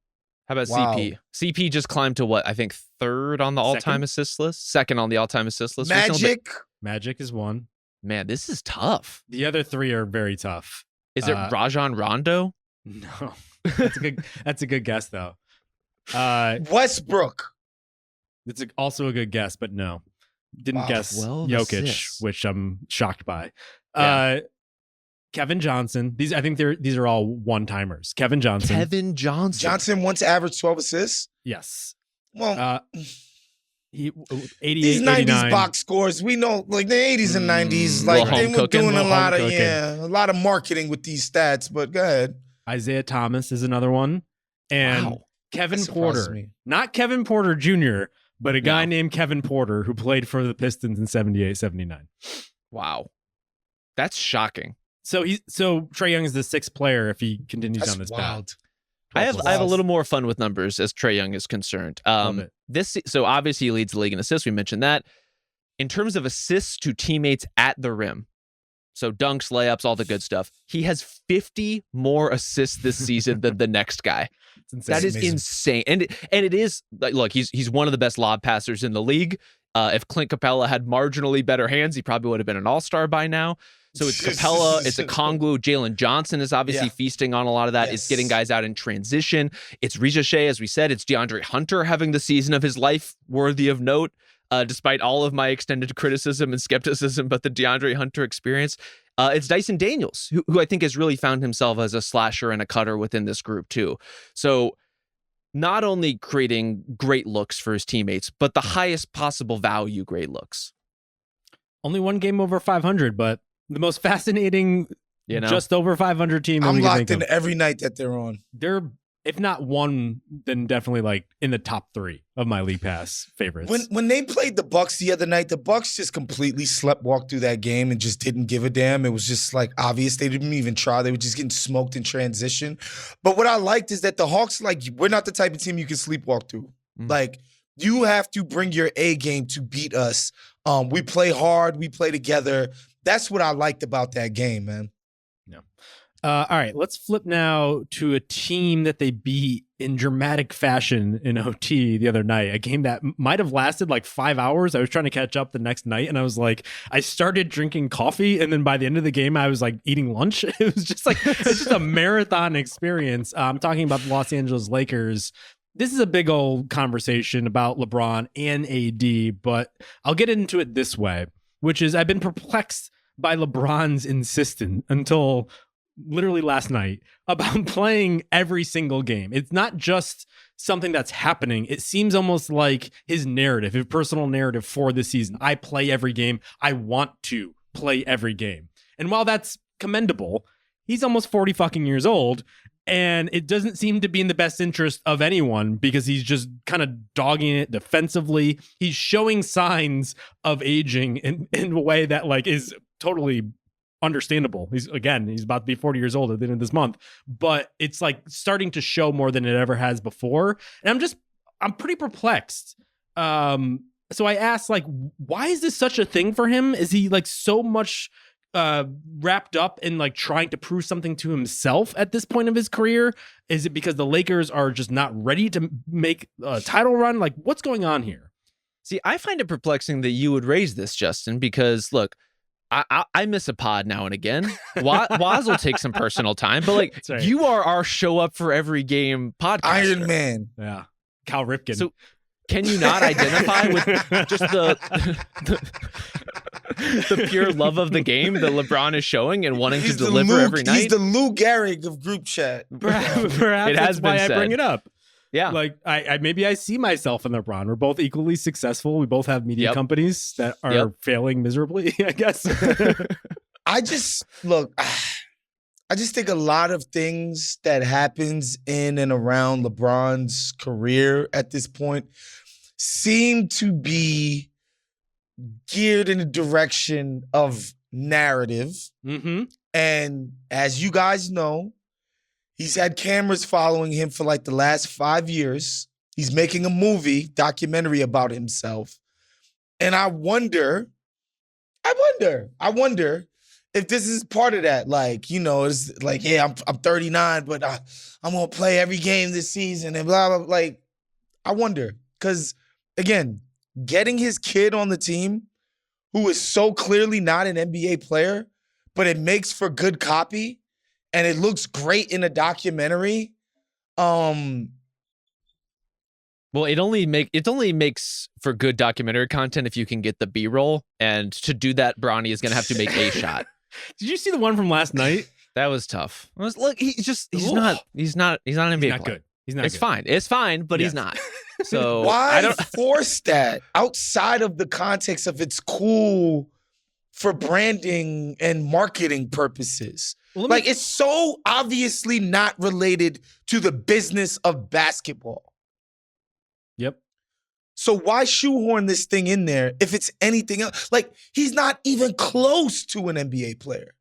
How about Wow. CP? CP just climbed to what? I think 3rd on the all-time assist list. 2nd on the all-time assist list. Magic is one. Man, this is tough. The other 3 are very tough. Is it Rajon Rondo? No. That's a good guess though. Westbrook. It's also a good guess, but no. Didn't guess Jokic, assists. which I'm shocked by. Yeah. Kevin Johnson. These are all one-timers. Kevin Johnson. Johnson once averaged 12 assists. Yes. Well, he 88, these 90s 89. box scores, we know, like the 80s and 90s, like they were doing a lot of marketing with these stats. But go ahead. Isaiah Thomas is another one, and Kevin Porter, not Kevin Porter Jr., but a guy named Kevin Porter who played for the Pistons in 78, 79. Wow. That's shocking. So Trae Young is the 6th player if he continues That's on this wild. path. I have a little more fun with numbers as Trae Young is concerned. Love it. So obviously he leads the league in assists. We mentioned that. In terms of assists to teammates at the rim, so dunks, layups, all the good stuff, he has 50 more assists this season than the next guy. That is insane. And it is like, look, he's one of the best lob passers in the league. If Clint Capella had marginally better hands, he probably would have been an all-star by now. So it's Capella, it's Okongwu, Jalen Johnson is obviously feasting on a lot of that. It's getting guys out in transition. It's Ricochet, as we said. It's DeAndre Hunter having the season of his life, worthy of note, despite all of my extended criticism and skepticism about the DeAndre Hunter experience. It's Dyson Daniels, who I think has really found himself as a slasher and a cutter within this group too. So not only creating great looks for his teammates, but the highest possible value great looks. Only one game over 500, but the most fascinating, just over 500 team. I'm locked in every night that they're on. They're, if not one, then definitely like in the top 3 of my league pass favorites. When they played the Bucks the other night, the Bucks just completely walked through that game and just didn't give a damn. It was just like obvious. They didn't even try. They were just getting smoked in transition. But what I liked is that the Hawks, like, we're not the type of team you can sleepwalk through. Like, you have to bring your A game to beat us. We play hard. We play together. That's what I liked about that game, man. Yeah. All right, let's flip now to a team that they beat in dramatic fashion in OT the other night. A game that might have lasted like 5 hours. I was trying to catch up the next night, and I was like, I started drinking coffee, and then by the end of the game, I was like eating lunch. It was just like, it's just a marathon experience. I'm talking about the Los Angeles Lakers. This is a big old conversation about LeBron and AD, but I'll get into it this way, which is I've been perplexed by LeBron's insistence until literally last night about playing every single game. It's not just something that's happening. It seems almost like his narrative, his personal narrative for the season. I play every game. I want to play every game. And while that's commendable, he's almost 40 fucking years old. And it doesn't seem to be in the best interest of anyone because he's just kind of dogging it defensively. He's showing signs of aging in a way that like is totally understandable. He's about to be 40 years old at the end of this month, but it's like starting to show more than it ever has before. And I'm pretty perplexed. So I asked, like, why is this such a thing for him? Is he like so much wrapped up in like trying to prove something to himself at this point of his career? Is it because the Lakers are just not ready to make a title run? Like, what's going on here? See, I find it perplexing that you would raise this, Justin, because look, I miss a pod now and again. Waz will take some personal time, but like right. You are our show up for every game podcast. Iron Man. Yeah. Cal Ripken. So can you not identify with just the pure love of the game that LeBron is showing and wanting to deliver every night? He's the Lou Gehrig of group chat. Perhaps it has been why said. I bring it up. Yeah. Like I maybe I see myself in LeBron. We're both equally successful. We both have media companies that are failing miserably, I guess. I just think a lot of things that happens in and around LeBron's career at this point seem to be geared in the direction of narrative. Mm-hmm. And as you guys know, he's had cameras following him for like the last 5 years. He's making a documentary about himself. And I wonder if this is part of that. Like, you know, it's like, yeah, I'm 39, but I'm going to play every game this season and blah, blah, blah. Like, I wonder. Because, again, getting his kid on the team, who is so clearly not an NBA player, but it makes for good copy, and it looks great in a documentary. Well, it only makes for good documentary content if you can get the B-roll, and to do that, Bronny is going to have to make a shot. Did you see the one from last night? That was tough. Look, he's not an NBA player. Good. He's not. It's fine, but he's not. So why force that outside of the context of it's cool for branding and marketing purposes? Well, like, it's so obviously not related to the business of basketball. Yep. So why shoehorn this thing in there if it's anything else? Like, he's not even close to an NBA player.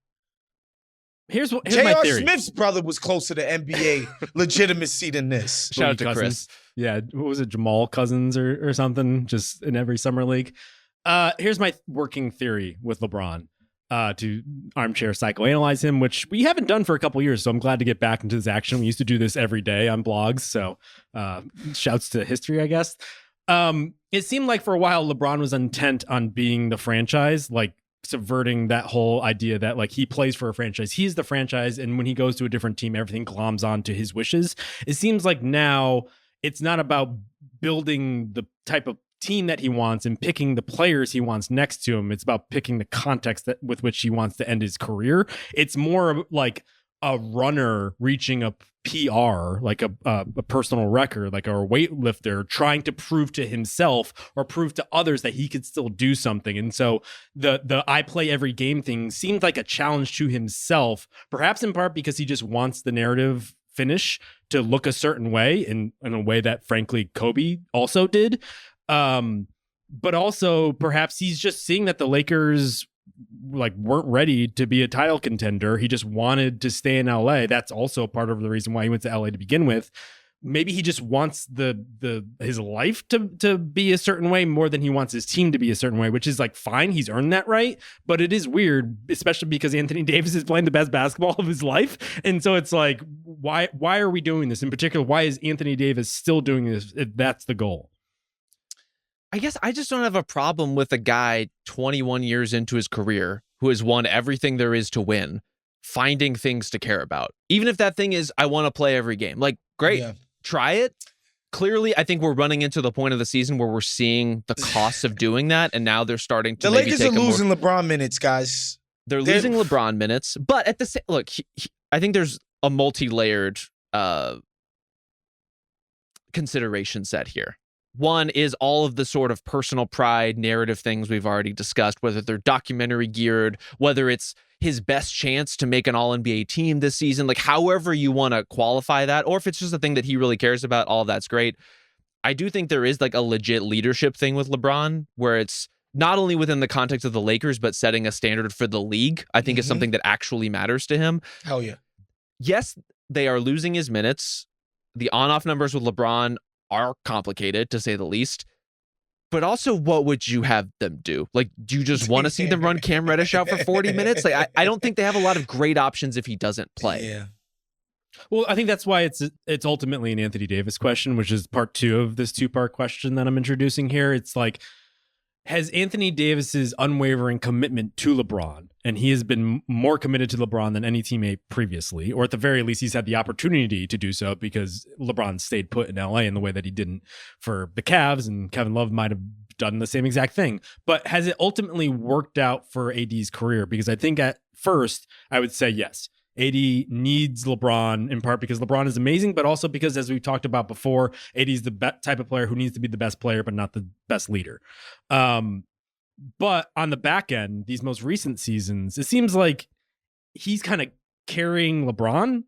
Here's my J.R. theory. Smith's brother was closer to NBA legitimacy than this. Shout out to Cousins. Chris. Yeah, what was it, Jamal Cousins or something, just in every summer league. Here's my working theory with LeBron. To armchair psychoanalyze him, which we haven't done for a couple years, so I'm glad to get back into this action. We used to do this every day on blogs, so shouts to history, I guess. It seemed like for a while LeBron was intent on being the franchise, like subverting that whole idea that like he plays for a franchise. He's the franchise, and when he goes to a different team, everything gloms on to his wishes. It seems like now it's not about building the type of team that he wants and picking the players he wants next to him. It's about picking the context with which he wants to end his career. It's more like a runner reaching a PR, like a personal record, like a weightlifter trying to prove to himself or prove to others that he could still do something. And so the I play every game thing seemed like a challenge to himself, perhaps in part because he just wants the narrative finish to look a certain way, in a way that frankly Kobe also did. But also perhaps he's just seeing that the Lakers like weren't ready to be a title contender. He just wanted to stay in LA. That's also part of the reason why he went to LA to begin with. Maybe he just wants his life to be a certain way more than he wants his team to be a certain way, which is like fine. He's earned that right. But it is weird, especially because Anthony Davis is playing the best basketball of his life. And so it's like, why are we doing this? In particular, why is Anthony Davis still doing this if that's the goal? I guess I just don't have a problem with a guy 21 years into his career who has won everything there is to win, finding things to care about. Even if that thing is, I want to play every game. Like, great, try it. Clearly, I think we're running into the point of the season where we're seeing the costs of doing that, and now they're starting to. The Lakers are losing LeBron minutes, guys. They're losing LeBron minutes, but at the same look, I think there's a multi-layered consideration set here. One is all of the sort of personal pride narrative things we've already discussed, whether they're documentary geared, whether it's his best chance to make an all-NBA team this season, like however you want to qualify that, or if it's just a thing that he really cares about, all of that's great. I do think there is like a legit leadership thing with LeBron where it's not only within the context of the Lakers, but setting a standard for the league, I think is something that actually matters to him. Hell yeah. Yes, they are losing his minutes. The on-off numbers with LeBron are complicated, to say the least. But also, what would you have them do? Like, do you just want to see them run Cam Reddish out for 40 minutes? Like, I don't think they have a lot of great options if he doesn't play. Yeah. Well, I think that's why it's ultimately an Anthony Davis question, which is part 2 of this 2-part question that I'm introducing here. It's like, has Anthony Davis's unwavering commitment to LeBron, and he has been more committed to LeBron than any teammate previously, or at the very least, he's had the opportunity to do so because LeBron stayed put in LA in the way that he didn't for the Cavs, and Kevin Love might have done the same exact thing. But has it ultimately worked out for AD's career? Because I think at first, I would say yes. AD needs LeBron in part because LeBron is amazing, but also because, as we talked about before, AD is the type of player who needs to be the best player, but not the best leader. But on the back end, these most recent seasons, it seems like he's kind of carrying LeBron.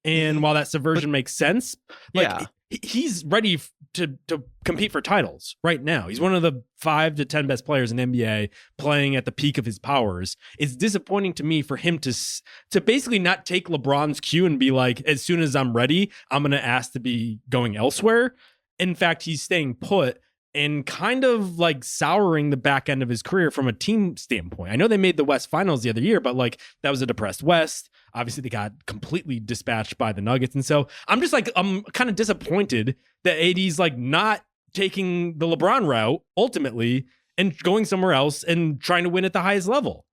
And while that subversion makes sense, like he's ready to compete for titles right now. He's one of the 5 to 10 best players in NBA playing at the peak of his powers. It's disappointing to me for him to basically not take LeBron's cue and be like, as soon as I'm ready, I'm going to ask to be going elsewhere. In fact, he's staying put and kind of like souring the back end of his career from a team standpoint. I know they made the West Finals the other year, but like that was a depressed West. Obviously, they got completely dispatched by the Nuggets. And so I'm kind of disappointed that AD's like not taking the LeBron route ultimately and going somewhere else and trying to win at the highest level.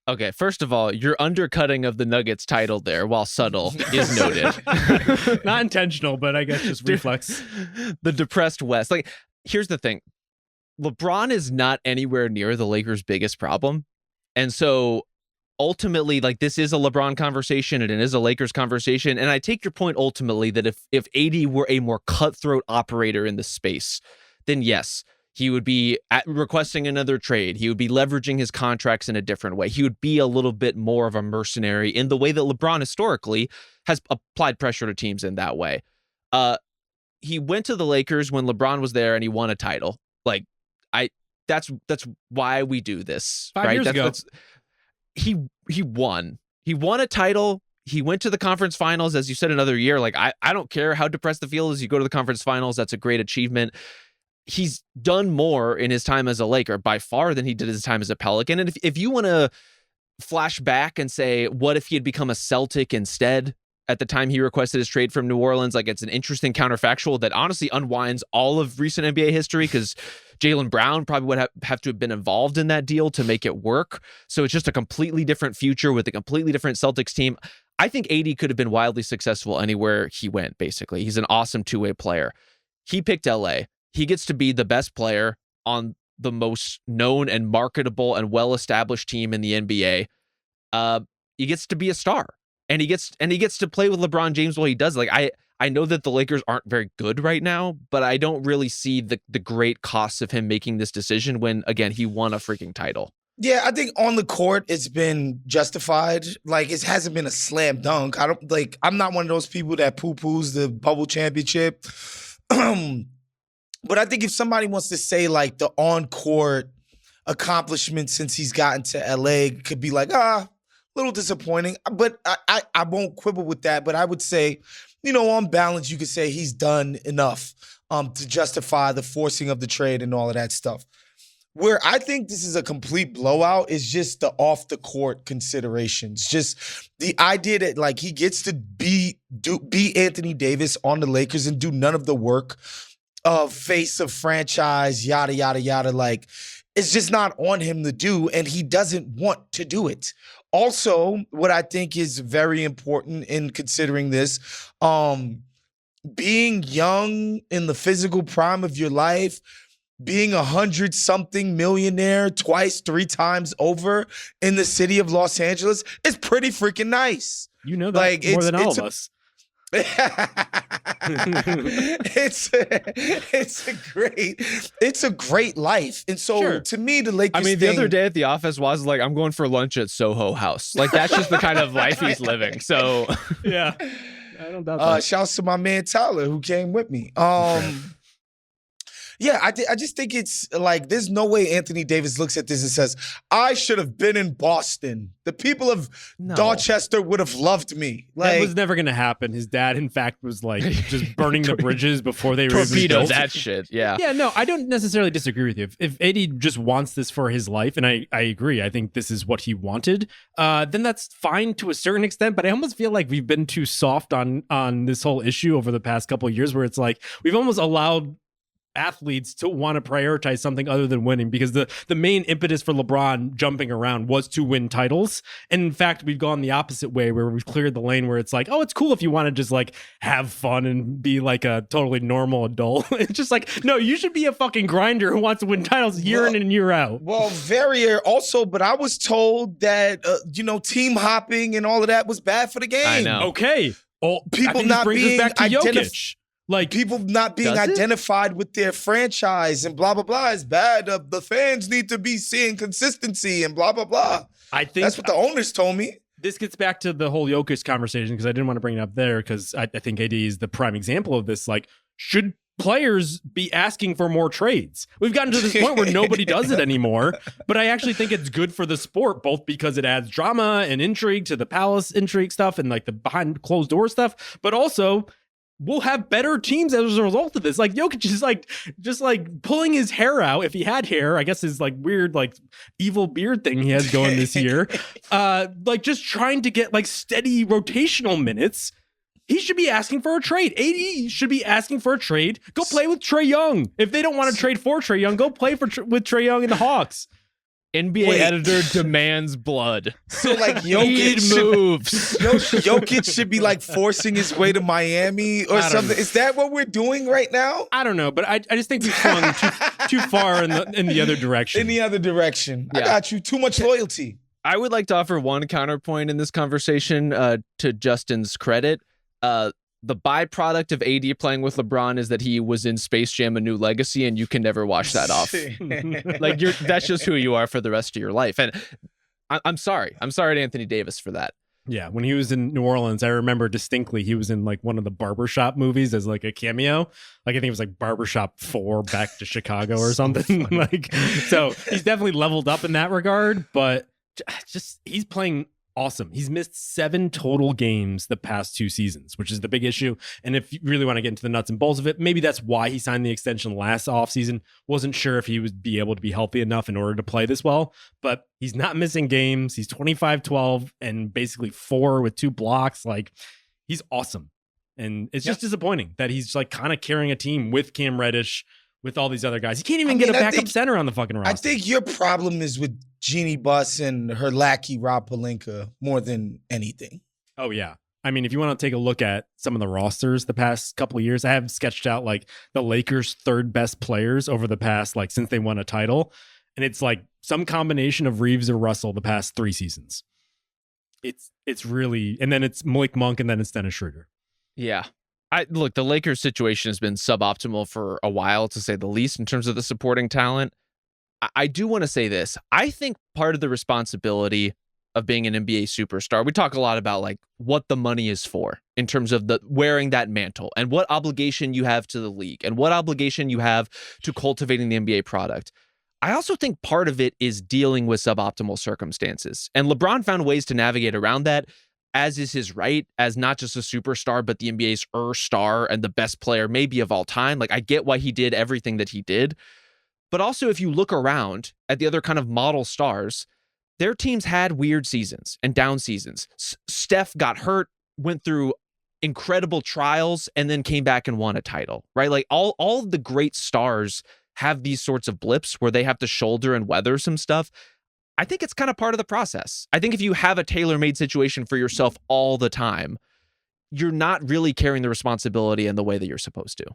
Okay, first of all, your undercutting of the Nuggets title there, while subtle, is noted. Not intentional, but I guess just reflex. The depressed West. Like, here's the thing. LeBron is not anywhere near the Lakers' biggest problem. And so ultimately, like, this is a LeBron conversation and it is a Lakers conversation. And I take your point ultimately that if AD were a more cutthroat operator in the space, then yes, he would be requesting another trade. He would be leveraging his contracts in a different way. He would be a little bit more of a mercenary in the way that LeBron historically has applied pressure to teams in that way. He went to the Lakers when LeBron was there and he won a title. Like, that's why we do this. 5 years ago. He won. He won a title. He went to the conference finals, as you said, another year. Like, I don't care how depressed the field is. You go to the conference finals. That's a great achievement. He's done more in his time as a Laker by far than he did his time as a Pelican. And if you want to flash back and say, what if he had become a Celtic instead at the time he requested his trade from New Orleans? Like, it's an interesting counterfactual that honestly unwinds all of recent NBA history, because Jaylen Brown probably would have to have been involved in that deal to make it work. So it's just a completely different future with a completely different Celtics team. I think AD could have been wildly successful anywhere he went, basically. He's an awesome two-way player. He picked LA. He gets to be the best player on the most known and marketable and well-established team in the NBA. He gets to be a star, and he gets to play with LeBron James while he does. Like, I know that the Lakers aren't very good right now, but I don't really see the great costs of him making this decision when, again, he won a freaking title. Yeah, I think on the court it's been justified. Like, it hasn't been a slam dunk. I'm not one of those people that poo-poos the bubble championship. But I think if somebody wants to say, like, the on-court accomplishment since he's gotten to LA could be like, a little disappointing. But I won't quibble with that. But I would say, on balance, you could say he's done enough to justify the forcing of the trade and all of that stuff. Where I think this is a complete blowout is just the off-the-court considerations. Just the idea that, like, he gets to be Anthony Davis on the Lakers and do none of the work of face of franchise, yada, yada, yada. Like, it's just not on him to do, and he doesn't want to do it. Also, what I think is very important in considering this, being young in the physical prime of your life, being 100-something millionaire twice, 3 times over in the city of Los Angeles is pretty freaking nice. You know that, like, more than all of us. It's a great life. And so Sure. To me, the Lakers the other day at the office was like, I'm going for lunch at Soho House. Like, that's just the kind of life he's living. So yeah, I don't doubt that. Shouts to my man Tyler who came with me. Yeah, I just think it's like there's no way Anthony Davis looks at this and says, I should have been in Boston. The people of Dorchester would have loved me. Like, that was never going to happen. His dad, in fact, was like just burning the bridges before they were even built. That shit, yeah. Yeah, no, I don't necessarily disagree with you. If AD just wants this for his life, and I agree, I think this is what he wanted, then that's fine to a certain extent, but I almost feel like we've been too soft on this whole issue over the past couple of years, where it's like we've almost allowed athletes to want to prioritize something other than winning, because the main impetus for LeBron jumping around was to win titles. And in fact, we've gone the opposite way, where we've cleared the lane where it's like, oh, it's cool if you want to just like have fun and be like a totally normal adult. It's just like, no, you should be a fucking grinder who wants to win titles year in and year out. Well, Verrier also, but I was told that, team hopping and all of that was bad for the game. I know. Okay. Well, people not being back to Jokic. Like, people not being identified with their franchise and blah, blah, blah is bad. The fans need to be seeing consistency and blah, blah, blah. I think that's what the owners told me. This gets back to the whole Jokic conversation, because I didn't want to bring it up there, because I think AD is the prime example of this. Like, should players be asking for more trades? We've gotten to this point where nobody does it anymore, but I actually think it's good for the sport, both because it adds drama and intrigue to the Palace intrigue stuff and like the behind closed door stuff, but also we'll have better teams as a result of this. Like, Jokic is like just like pulling his hair out, if he had hair, I guess his like weird like evil beard thing he has going this year. Like just trying to get like steady rotational minutes. He should be asking for a trade. AD should be asking for a trade. Go play with Trae Young. If they don't want to trade for Trae Young, go play with Trae Young and the Hawks. NBA editor demands blood. So like Jokic should be like forcing his way to Miami or something. Is that what we're doing right now? I don't know, but I just think we've swung too far in the other direction. In the other direction. Yeah. I got you. Too much loyalty. I would like to offer one counterpoint in this conversation to Justin's credit. The byproduct of AD playing with LeBron is that he was in Space Jam: A New Legacy, and you can never wash that off. Like that's just who you are for the rest of your life. And I'm sorry to Anthony Davis for that. Yeah, when he was in New Orleans, I remember distinctly he was in like one of the Barbershop movies as like a cameo. Like I think it was like Barbershop 4 Back to Chicago or something. Like, so he's definitely leveled up in that regard, but just he's playing awesome. He's missed 7 total games the past 2 seasons, which is the big issue. And if you really want to get into the nuts and bolts of it, maybe that's why he signed the extension last offseason. Wasn't sure if he would be able to be healthy enough in order to play this well, but he's not missing games. He's 25-12 and basically 4 with 2 blocks. Like, he's awesome. And it's just disappointing that he's like kind of carrying a team with Cam Reddish, with all these other guys. He can't even get a backup center on the fucking roster. I think your problem is with Jeannie Buss and her lackey Rob Pelinka more than anything. Oh, yeah. I mean, if you want to take a look at some of the rosters the past couple of years, I have sketched out like the Lakers' 3rd best players over the past, like since they won a title. And it's like some combination of Reeves or Russell the past 3 seasons. It's really, and then it's Malik Monk and then it's Dennis Schroeder. Yeah. Look, the Lakers situation has been suboptimal for a while, to say the least, in terms of the supporting talent. I do want to say this. I think part of the responsibility of being an NBA superstar, we talk a lot about like what the money is for in terms of the wearing that mantle and what obligation you have to the league and what obligation you have to cultivating the NBA product. I also think part of it is dealing with suboptimal circumstances. And LeBron found ways to navigate around that, as is his right, as not just a superstar, but the NBA's star and the best player maybe of all time. Like, I get why he did everything that he did. But also, if you look around at the other kind of model stars, their teams had weird seasons and down seasons. Steph got hurt, went through incredible trials, and then came back and won a title, right? Like, all of the great stars have these sorts of blips where they have to shoulder and weather some stuff. I think it's kind of part of the process. I think if you have a tailor-made situation for yourself all the time, you're not really carrying the responsibility in the way that you're supposed to.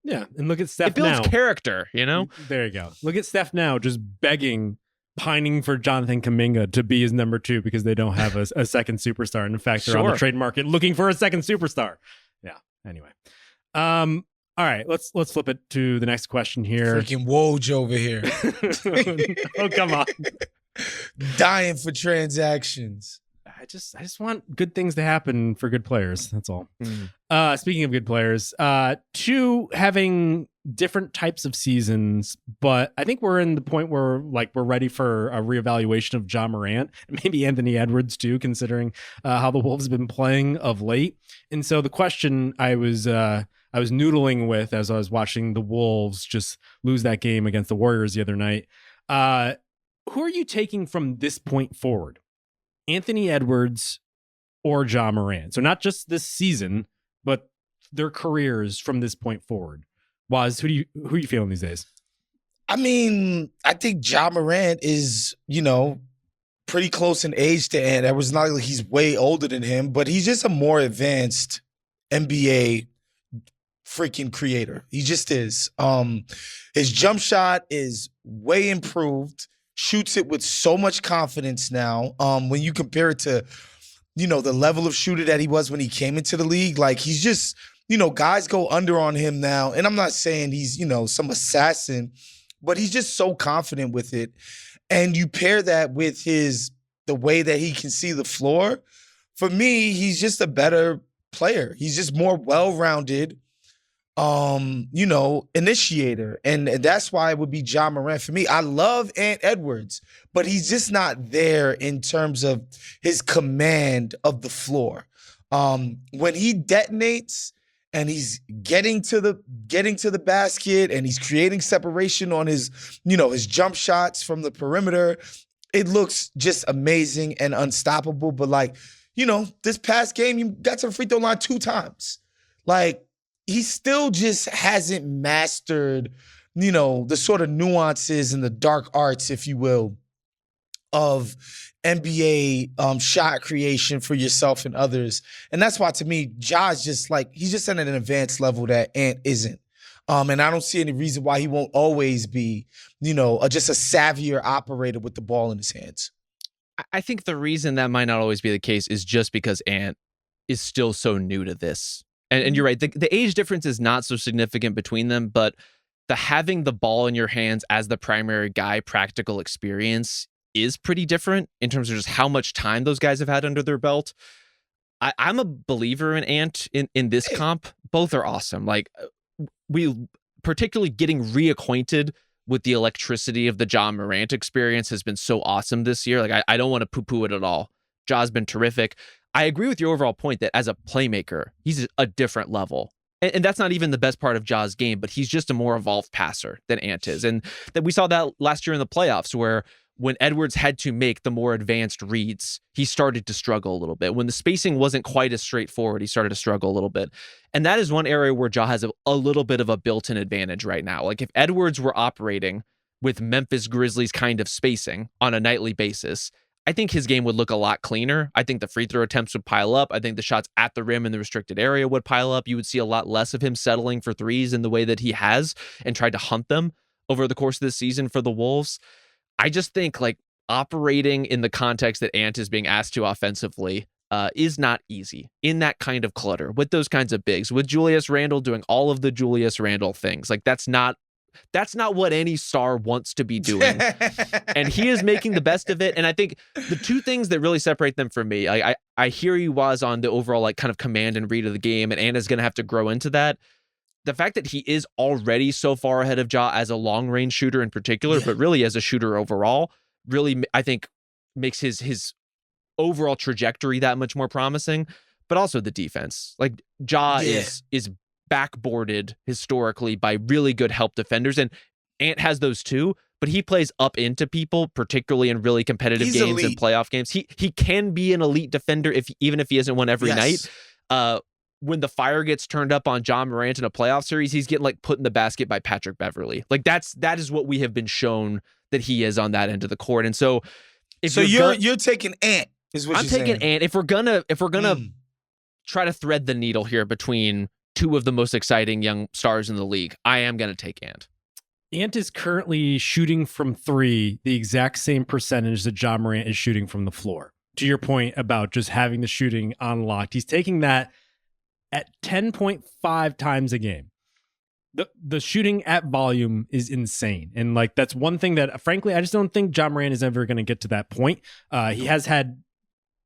Yeah, and look at Steph now. It builds character, you know? There you go. Look at Steph now just begging, pining for Jonathan Kuminga to be his number 2 because they don't have a second superstar. And in fact, they're on the trade market looking for a second superstar. Yeah, anyway. All right, let's flip it to the next question here. Freaking Woj over here. Oh, come on. Dying for transactions. I just want good things to happen for good players. That's all. Speaking of good players, 2 having different types of seasons, but I think we're in the point where like we're ready for a reevaluation of Ja Morant and maybe Anthony Edwards too, considering how the Wolves have been playing of late. And so the question I was noodling with as I was watching the Wolves just lose that game against the Warriors the other night. Who are you taking from this point forward? Anthony Edwards or Ja Morant? So not just this season, but their careers from this point forward. Waz, who are you feeling these days? I mean, I think Ja Morant is, pretty close in age to Ant Edwards. Not like he's way older than him, but he's just a more advanced NBA freaking creator. He just is. His jump shot is way improved. Shoots it with so much confidence now. When you compare it to, the level of shooter that he was when he came into the league, like he's just, guys go under on him now. And I'm not saying he's, some assassin, but he's just so confident with it. And you pair that with the way that he can see the floor. For me, he's just a better player. He's just more well-rounded. Initiator. And that's why it would be Ja Morant for me. I love Ant Edwards, but he's just not there in terms of his command of the floor. When he detonates and he's getting to the basket and he's creating separation on his jump shots from the perimeter, it looks just amazing and unstoppable. But this past game, you got to the free throw line 2 times. He still just hasn't mastered, the sort of nuances and the dark arts, if you will, of NBA shot creation for yourself and others. And that's why, to me, Ja's just he's just at an advanced level that Ant isn't. And I don't see any reason why he won't always be, just a savvier operator with the ball in his hands. I think the reason that might not always be the case is just because Ant is still so new to this. And you're right, the age difference is not so significant between them, but the having the ball in your hands as the primary guy practical experience is pretty different in terms of just how much time those guys have had under their belt. I'm a believer in Ant in this comp. Both are awesome. We particularly getting reacquainted with the electricity of the Ja Morant experience has been so awesome this year. I don't want to poo-poo it at all. Ja's been terrific. I agree with your overall point that as a playmaker, he's a different level. And that's not even the best part of Ja's game, but he's just a more evolved passer than Ant is. And that we saw that last year in the playoffs, where when Edwards had to make the more advanced reads, he started to struggle a little bit. When the spacing wasn't quite as straightforward, he started to struggle a little bit. And that is one area where Ja has a little bit of a built-in advantage right now. Like if Edwards were operating with Memphis Grizzlies kind of spacing on a nightly basis, I think his game would look a lot cleaner. I think the free throw attempts would pile up. I think the shots at the rim in the restricted area would pile up. You would see a lot less of him settling for threes in the way that he has and tried to hunt them over the course of this season for the Wolves. I just think like operating in the context that Ant is being asked to offensively is not easy in that kind of clutter with those kinds of bigs, with Julius Randle doing all of the Julius Randle things. Like that's not what any star wants to be doing. And he is making the best of it. And I think the two things that really separate them from me, I hear you, Waz, on the overall like kind of command and read of the game, and Anna's going to have to grow into that. The fact that he is already so far ahead of Ja as a long-range shooter in particular, but really as a shooter overall, really, I think, makes his overall trajectory that much more promising. But also the defense. Like, Ja is backboarded historically by really good help defenders, and Ant has those too, but he plays up into people, particularly in really competitive games and playoff games. He can be an elite defender even if he isn't one every night. When the fire gets turned up on John Morant in a playoff series, he's getting like put in the basket by Patrick Beverley. Like that is what we have been shown that he is on that end of the court. And so you're taking Ant, is what I'm you're taking saying. Ant. If we're gonna try to thread the needle here between two of the most exciting young stars in the league, I am gonna take Ant. Ant is currently shooting from three the exact same percentage that John Morant is shooting from the floor. To your point about just having the shooting unlocked, he's taking that at 10.5 times a game. The shooting at volume is insane. And like that's one thing that frankly I just don't think John Morant is ever going to get to that point. He has had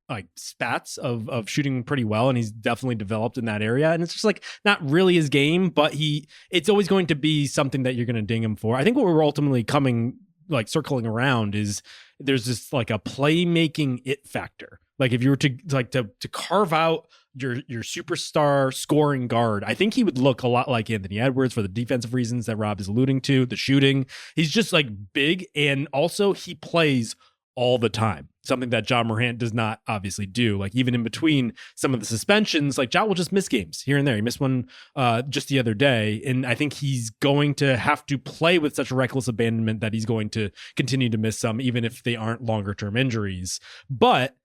like spats of shooting pretty well, and he's definitely developed in that area. And it's just like not really his game, but it's always going to be something that you're going to ding him for. I think what we're ultimately circling around is there's this like a playmaking it factor. Like if you were to carve out your superstar scoring guard, I think he would look a lot like Anthony Edwards for the defensive reasons that Rob is alluding to, the shooting. He's just like big, and also he plays all the time, something that John Morant does not obviously do. Like even in between some of the suspensions, like Ja will just miss games here and there. He missed one just the other day, and I think he's going to have to play with such reckless abandonment that he's going to continue to miss some, even if they aren't longer term injuries. But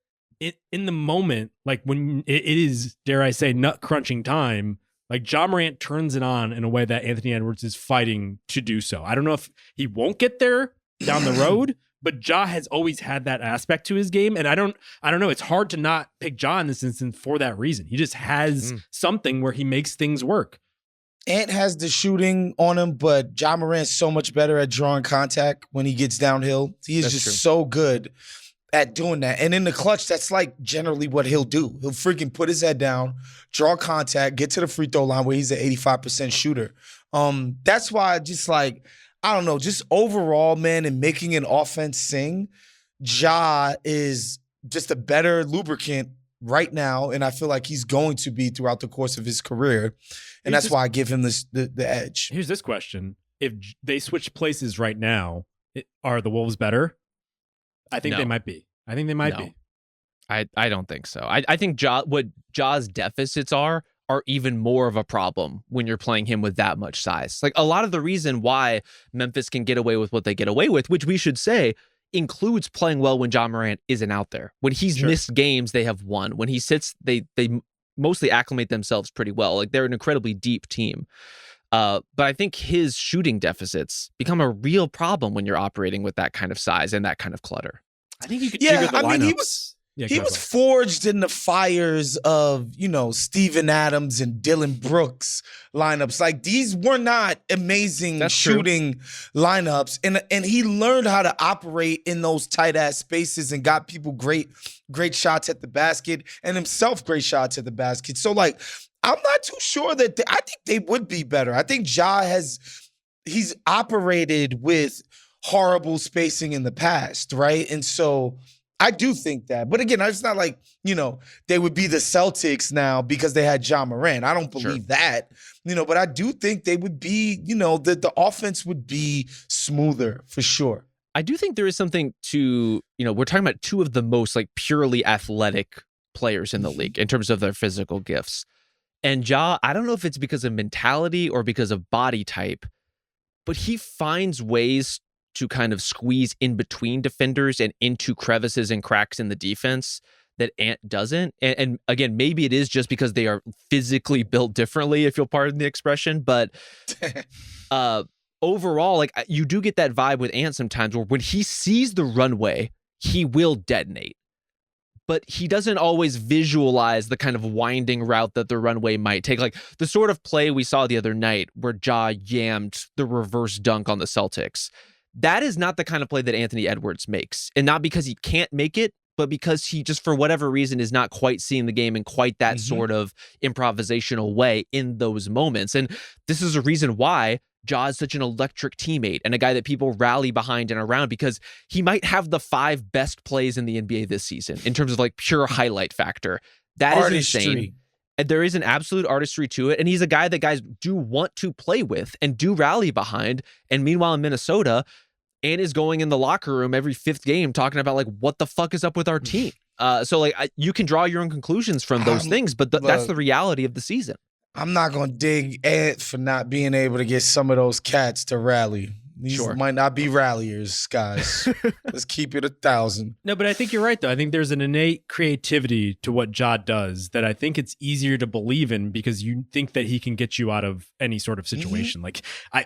in the moment, like when it is, dare I say, nut crunching time, like John Morant turns it on in a way that Anthony Edwards is fighting to do so. I don't know if he won't get there down the road, but Ja has always had that aspect to his game. And I don't know. It's hard to not pick Ja in this instance for that reason. He just has something where he makes things work. Ant has the shooting on him, but Ja Morant's so much better at drawing contact when he gets downhill. He is so good at doing that. And in the clutch, that's like generally what he'll do. He'll freaking put his head down, draw contact, get to the free throw line where he's an 85% shooter. That's why just like, I don't know, just overall, man, and making an offense sing, Ja is just a better lubricant right now, and I feel like he's going to be throughout the course of his career. And that's why I give him the edge. Here's this question. If they switch places right now, are the Wolves better? I think they might be. I think they might be. I don't think so. I think what Ja's deficits are even more of a problem when you're playing him with that much size. Like a lot of the reason why Memphis can get away with what they get away with, which we should say includes playing well when John Morant isn't out there. When he's missed games, they have won. When he sits, they mostly acclimate themselves pretty well. Like they're an incredibly deep team. But I think his shooting deficits become a real problem when you're operating with that kind of size and that kind of clutter. I think you could figure the lineups. I mean, he was forged in the fires of, Steven Adams and Dylan Brooks lineups. Like these were not amazing shooting lineups. And he learned how to operate in those tight ass spaces and got people great shots at the basket and himself great shots at the basket. So like, I'm not too sure that I think they would be better. I think Ja he's operated with horrible spacing in the past, right? And so I do think that. But again, it's not like, they would be the Celtics now because they had Ja Morant. I don't believe that, but I do think they would be, the offense would be smoother for sure. I do think there is something to, we're talking about two of the most like purely athletic players in the league in terms of their physical gifts. And Ja, I don't know if it's because of mentality or because of body type, but he finds ways to kind of squeeze in between defenders and into crevices and cracks in the defense that Ant doesn't. And again, maybe it is just because they are physically built differently, if you'll pardon the expression. But overall, like you do get that vibe with Ant sometimes where when he sees the runway, he will detonate. But he doesn't always visualize the kind of winding route that the runway might take. Like the sort of play we saw the other night where Ja yammed the reverse dunk on the Celtics. That is not the kind of play that Anthony Edwards makes. And not because he can't make it, but because he just, for whatever reason, is not quite seeing the game in quite that sort of improvisational way in those moments. And this is a reason why Ja is such an electric teammate and a guy that people rally behind and around, because he might have the 5 best plays in the NBA this season in terms of like pure highlight factor. That is insane. And there is an absolute artistry to it. And he's a guy that guys do want to play with and do rally behind. And meanwhile, in Minnesota, Ant is going in the locker room every 5th game talking about like, what the fuck is up with our team? So like you can draw your own conclusions from those things, but that's the reality of the season. I'm not going to dig Ant for not being able to get some of those cats to rally. These might not be ralliers, guys. Let's keep it 1,000. No, but I think you're right, though. I think there's an innate creativity to what Ja does that I think it's easier to believe in because you think that he can get you out of any sort of situation. Like,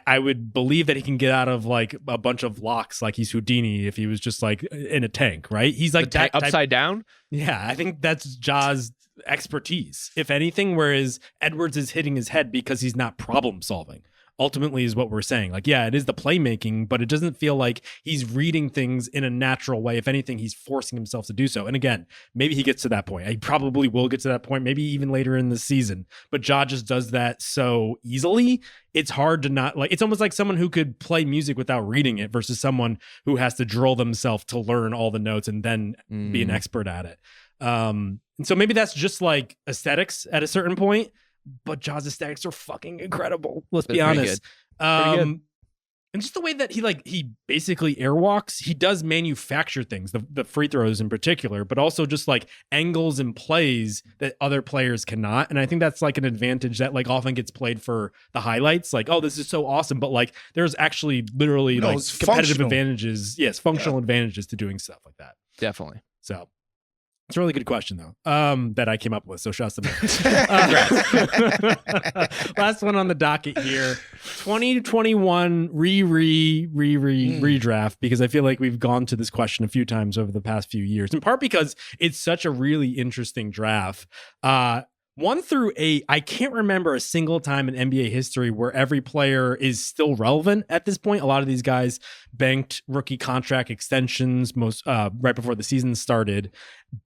I would believe that he can get out of, like, a bunch of locks like he's Houdini if he was just, like, in a tank, right? He's, like, upside down? Yeah, I think that's Ja's expertise, if anything, whereas Edwards is hitting his head because he's not problem solving. Ultimately is what we're saying. Like, yeah, it is the playmaking, but it doesn't feel like he's reading things in a natural way. If anything, he's forcing himself to do so. And again, maybe he gets to that point. He probably will get to that point, maybe even later in the season. But Ja just does that so easily. It's hard to not like, it's almost like someone who could play music without reading it versus someone who has to drill themselves to learn all the notes and then be an expert at it. And so maybe that's just like aesthetics at a certain point. But Ja's aesthetics are fucking incredible. Let's be honest. And just the way that he basically airwalks, he does manufacture things, the free throws in particular, but also just like angles and plays that other players cannot. And I think that's like an advantage that like often gets played for the highlights. Like, oh, this is so awesome. But like there's actually literally like competitive advantages. Yes, functional advantages to doing stuff like that. Definitely. So it's a really good question, though, that I came up with. So shouts to me. Last one on the docket here. 2021 redraft, because I feel like we've gone to this question a few times over the past few years, in part because it's such a really interesting draft. 1 through 8, I can't remember a single time in NBA history where every player is still relevant at this point. A lot of these guys banked rookie contract extensions right before the season started.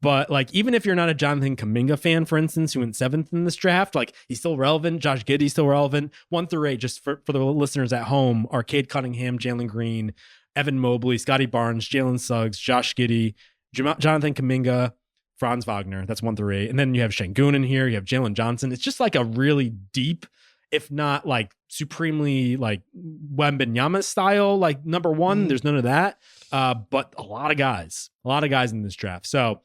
But like, even if you're not a Jonathan Kuminga fan, for instance, who went 7th in this draft, like he's still relevant. Josh Giddey's still relevant. 1 through 8, just for the listeners at home, are Cade Cunningham, Jalen Green, Evan Mobley, Scotty Barnes, Jalen Suggs, Josh Giddey, Jonathan Kuminga, Franz Wagner. That's 1 through 8. And then you have Şengün in here. You have Jalen Johnson. It's just like a really deep, if not like supremely like Wembanyama style, like number 1. There's none of that. But a lot of guys in this draft. So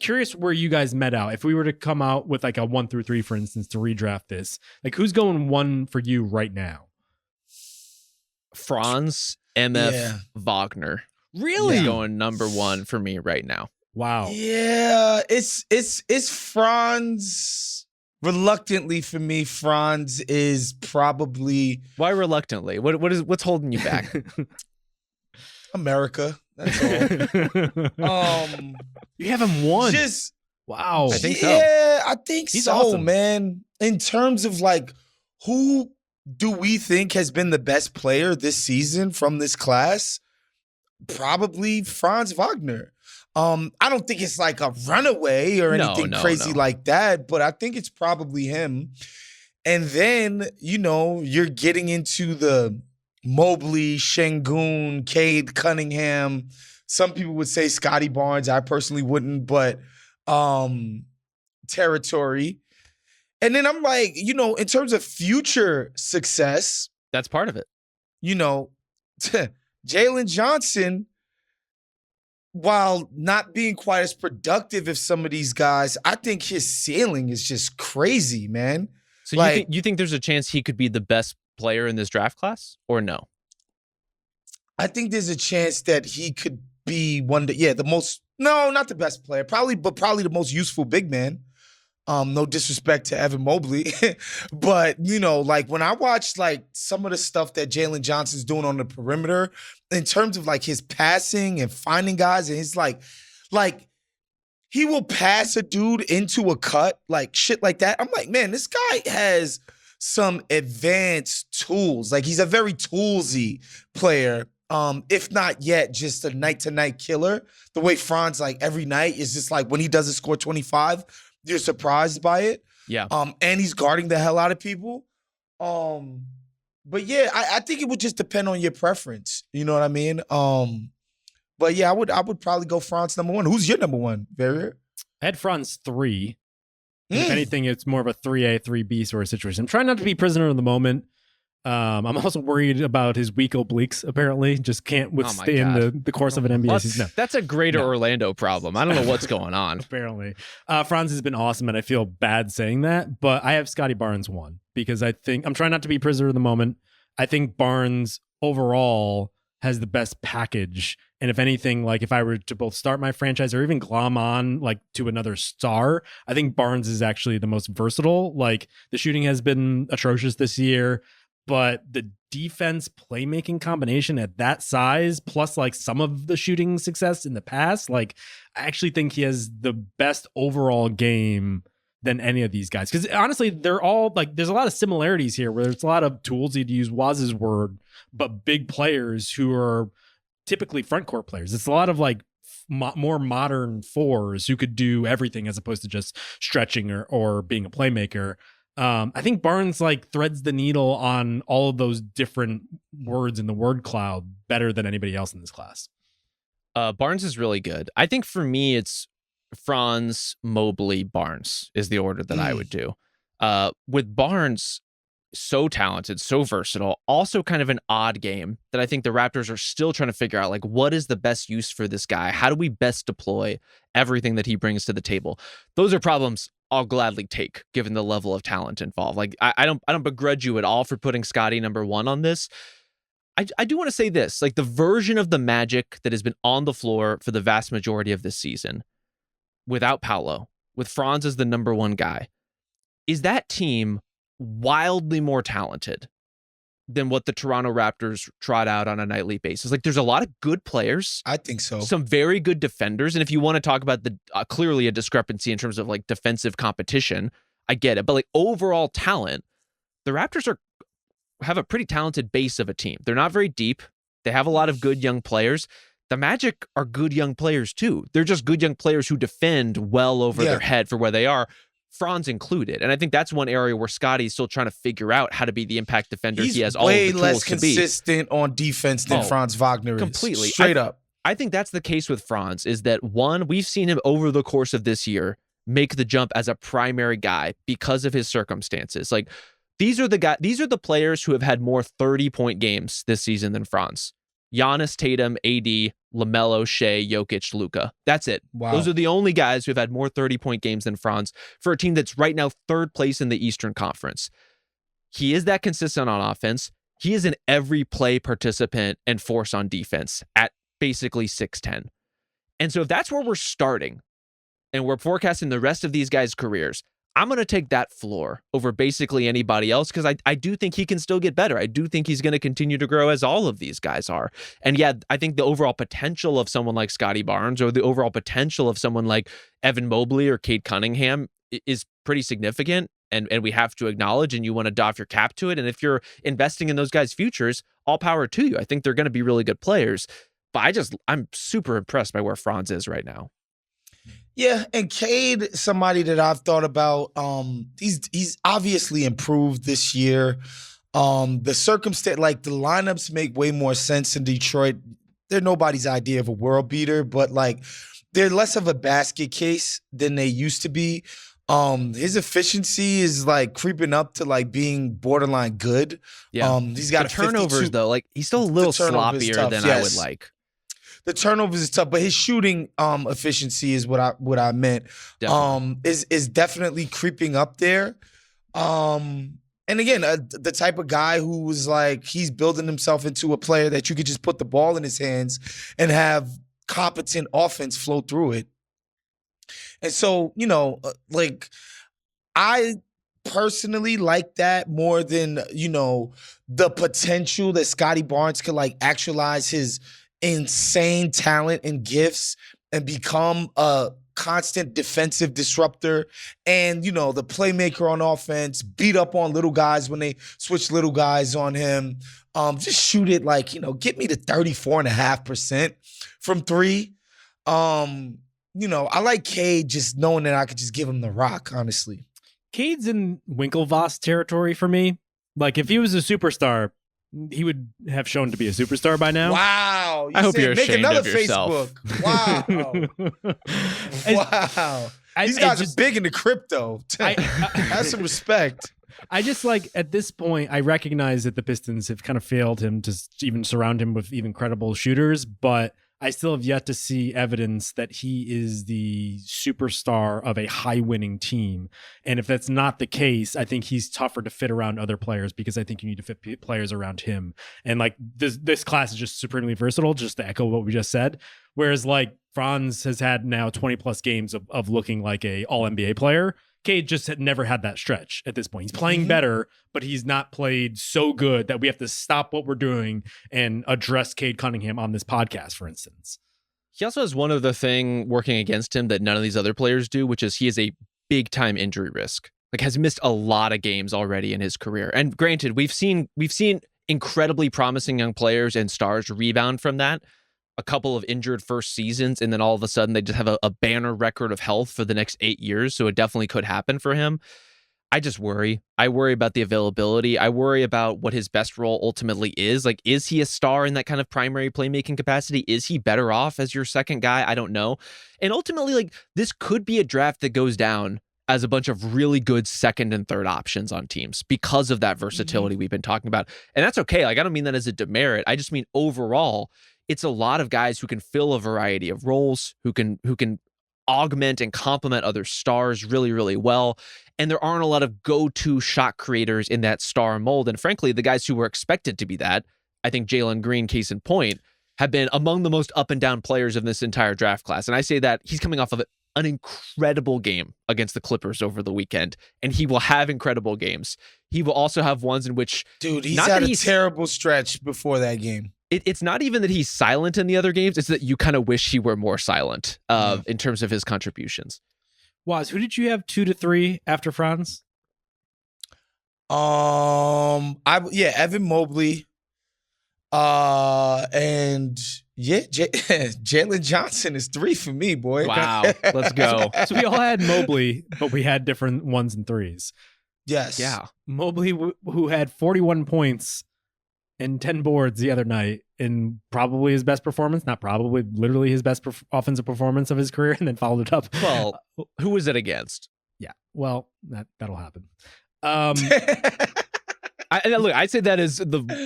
curious where you guys met out. If we were to come out with like a 1 through 3, for instance, to redraft this, like who's going 1 for you right now? Franz Wagner. Really? He's going number 1 for me right now. Wow. Yeah, it's Franz. Reluctantly for me, Franz is probably. Why reluctantly? What's holding you back? America. That's all. You have him 1. Just wow. I think so. Yeah, I think He's so, awesome. man. In terms of like, who do we think has been the best player this season from this class? Probably Franz Wagner. I don't think it's like a runaway or anything crazy like that, but I think it's probably him. And then, you're getting into the Mobley, Şengün, Cade Cunningham Some people would say Scotty Barnes. I personally wouldn't, but territory. And then I'm like, in terms of future success, That's part of it. Jalen Johnson, while not being quite as productive as some of these guys, I think his ceiling is just crazy, man. So you think there's a chance he could be the best player in this draft class, or no? I think there's a chance that he could be not the best player, probably the most useful big man. No disrespect to Evan Mobley, but when I watch some of the stuff that Jalen Johnson's doing on the perimeter in terms of his passing and finding guys, and he's like he will pass a dude into a cut, shit like that. I'm like, man, this guy has some advanced tools. He's a very toolsy player. If not yet, just a night-to-night killer. The way Franz, every night is just when he doesn't score 25, you're surprised by it. Yeah. And he's guarding the hell out of people. But yeah, I think it would just depend on your preference. You know what I mean? But yeah, I would probably go Franz number one. Who's your number one, Verrier? I had Franz 3. If anything, it's more of a 3A, 3B sort of situation. I'm trying not to be prisoner of the moment. I'm also worried about his weak obliques, apparently. Just can't withstand the course of an NBA season. No. That's a greater Orlando problem. I don't know what's going on. Apparently. Franz has been awesome, and I feel bad saying that, but I have Scotty Barnes 1 because I think I'm trying not to be prisoner of the moment. I think Barnes overall has the best package. And if anything, if I were to both start my franchise or even glom on to another star, I think Barnes is actually the most versatile. The shooting has been atrocious this year, but the defense playmaking combination at that size, plus some of the shooting success in the past, I actually think he has the best overall game than any of these guys. Because honestly, they're all there's a lot of similarities here where there's a lot of tools, to use Waz's word, but big players who are typically front court players. It's a lot of more modern fours who could do everything as opposed to just stretching or being a playmaker. I think Barnes threads the needle on all of those different words in the word cloud better than anybody else in this class. Barnes is really good. I think for me, it's Franz, Mobley, Barnes is the order that I would do. With Barnes, so talented, so versatile, also kind of an odd game that I think the Raptors are still trying to figure out, what is the best use for this guy? How do we best deploy everything that he brings to the table? Those are problems I'll gladly take, given the level of talent involved. I don't begrudge you at all for putting Scotty number 1 on this. I do want to say this, the version of the Magic that has been on the floor for the vast majority of this season, without Paolo, with Franz as the number 1 guy, is that team wildly more talented than what the Toronto Raptors trot out on a nightly basis. There's a lot of good players. I think so. Some very good defenders. And if you want to talk about the clearly a discrepancy in terms of defensive competition, I get it. But overall talent, the Raptors have a pretty talented base of a team. They're not very deep. They have a lot of good young players. The Magic are good young players too. They're just good young players who defend well over their head for where they are. Franz included. And I think that's one area where Scotty's still trying to figure out how to be the impact defender he has all of the tools to be. Way less consistent on defense than Franz Wagner is. Completely. Straight up. I think that's the case with Franz, is that one, we've seen him over the course of this year make the jump as a primary guy because of his circumstances. These are the players who have had more 30-point games this season than Franz. Giannis, Tatum, AD, LaMelo, Shea, Jokic, Luka. That's it. Wow. Those are the only guys who have had more 30-point games than Franz for a team that's right now 3rd place in the Eastern Conference. He is that consistent on offense. He is an every play participant and force on defense at basically 6'10". And so if that's where we're starting and we're forecasting the rest of these guys' careers, I'm going to take that floor over basically anybody else because I do think he can still get better. I do think he's going to continue to grow as all of these guys are. And yeah, I think the overall potential of someone like Scotty Barnes or the overall potential of someone like Evan Mobley or Cade Cunningham is pretty significant. And we have to acknowledge, and you want to doff your cap to it. And if you're investing in those guys' futures, all power to you. I think they're going to be really good players. But I'm super impressed by where Franz is right now. Yeah, and Cade, somebody that I've thought about. He's obviously improved this year. The circumstance, the lineups make way more sense in Detroit. they're nobody's idea of a world beater, but like they're less of a basket case than they used to be. His efficiency is like creeping up to like being borderline good. Yeah. He's got the turnovers 52 though, like he's still a little turnover is sloppier tough, than I would like. The turnovers is tough, but his shooting efficiency is what I meant. Definitely. Is definitely creeping up there. And again, the type of guy who was like he's building himself into a player that you could just put the ball in his hands and have competent offense flow through it. And so, like I personally like that more than, the potential that Scotty Barnes could like actualize his insane talent and gifts and become a constant defensive disruptor and, the playmaker on offense, beat up on little guys when they switch little guys on him. Just shoot it like, get me to 34.5% from three. I like Cade just knowing that I could just give him the rock, honestly. Cade's in Winklevoss territory for me. Like, if he was a superstar, he would have shown to be a superstar by now. Wow. I hope you're make ashamed another of yourself. Facebook. Wow. Wow. These guys are big into crypto. Have some respect. I just like, at this point, I recognize that the Pistons have kind of failed him to even surround him with even credible shooters, but I still have yet to see evidence that he is the superstar of a high-winning team. And if that's not the case, I think he's tougher to fit around other players because I think you need to fit players around him. And like this class is just supremely versatile, just to echo what we just said. Whereas like Franz has had now 20 plus games of looking like a all-NBA player. Cade just had never had that stretch at this point. He's playing better, but he's not played so good that we have to stop what we're doing and address Cade Cunningham on this podcast, for instance. He also has one other thing working against him that none of these other players do, which is he is a big time injury risk. Like, has missed a lot of games already in his career. And granted, we've seen incredibly promising young players and stars rebound from that. A couple of injured first seasons, and then all of a sudden they just have a banner record of health for the next 8 years. So it definitely could happen for him. I just worry. I worry about the availability. I worry about what his best role ultimately is. Like, is he a star in that kind of primary playmaking capacity? Is he better off as your second guy? I don't know. And ultimately, like, this could be a draft that goes down as a bunch of really good second and third options on teams because of that versatility we've been talking about. And that's okay. Like, I don't mean that as a demerit. I just mean overall, it's a lot of guys who can fill a variety of roles, who can augment and complement other stars really, really well. And there aren't a lot of go-to shot creators in that star mold. And frankly, the guys who were expected to be that, I think Jalen Green, case in point, have been among the most up and down players of this entire draft class. And I say that he's coming off of an incredible game against the Clippers over the weekend, and he will have incredible games. He will also have ones in which... Dude, he's had a terrible stretch before that game. It's not even that he's silent in the other games. It's that you kind of wish he were more silent in terms of his contributions. Waz, who did you have 2 to 3 after Franz? Evan Mobley. And Jalen Johnson is 3 for me, boy. Wow. Let's go. So we all had Mobley, but we had different 1s and 3s. Yes. Yeah. Mobley, who had 41 points and 10 boards the other night in probably his best performance, not probably, literally his best offensive performance of his career, and then followed it up. Well, who was it against? Yeah, well, that'll happen. I'd say that is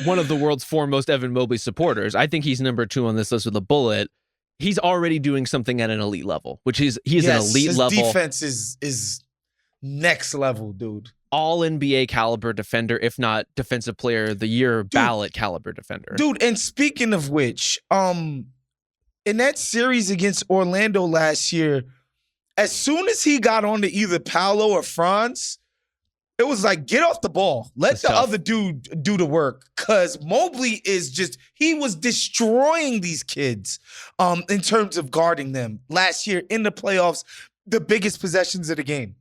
one of the world's foremost Evan Mobley supporters. I think he's number 2 on this list with a bullet. He's already doing something at an elite level, which he's an elite his level. Defense is next level, dude. All NBA caliber defender, if not defensive player of the year ballot caliber defender. Dude, and speaking of which, in that series against Orlando last year, as soon as he got on to either Paolo or Franz, it was like, get off the ball. Let the other dude do the work. Because Mobley he was destroying these kids in terms of guarding them last year in the playoffs, the biggest possessions of the game.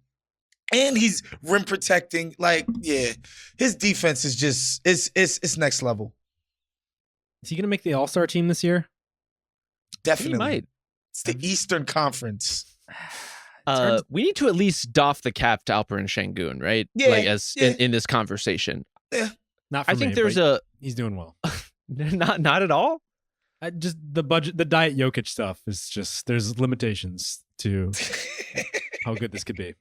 And he's rim protecting. Like, yeah, his defense is just, it's next level. Is he going to make the All-Star team this year? Definitely. He might. It's the Eastern Conference. We need to at least doff the cap to Alperen Şengün, right? Yeah, in this conversation. Yeah. Not for I me, think there's but he's doing well. not at all. Just the budget, the Diet Jokic stuff is just, there's limitations to how good this could be.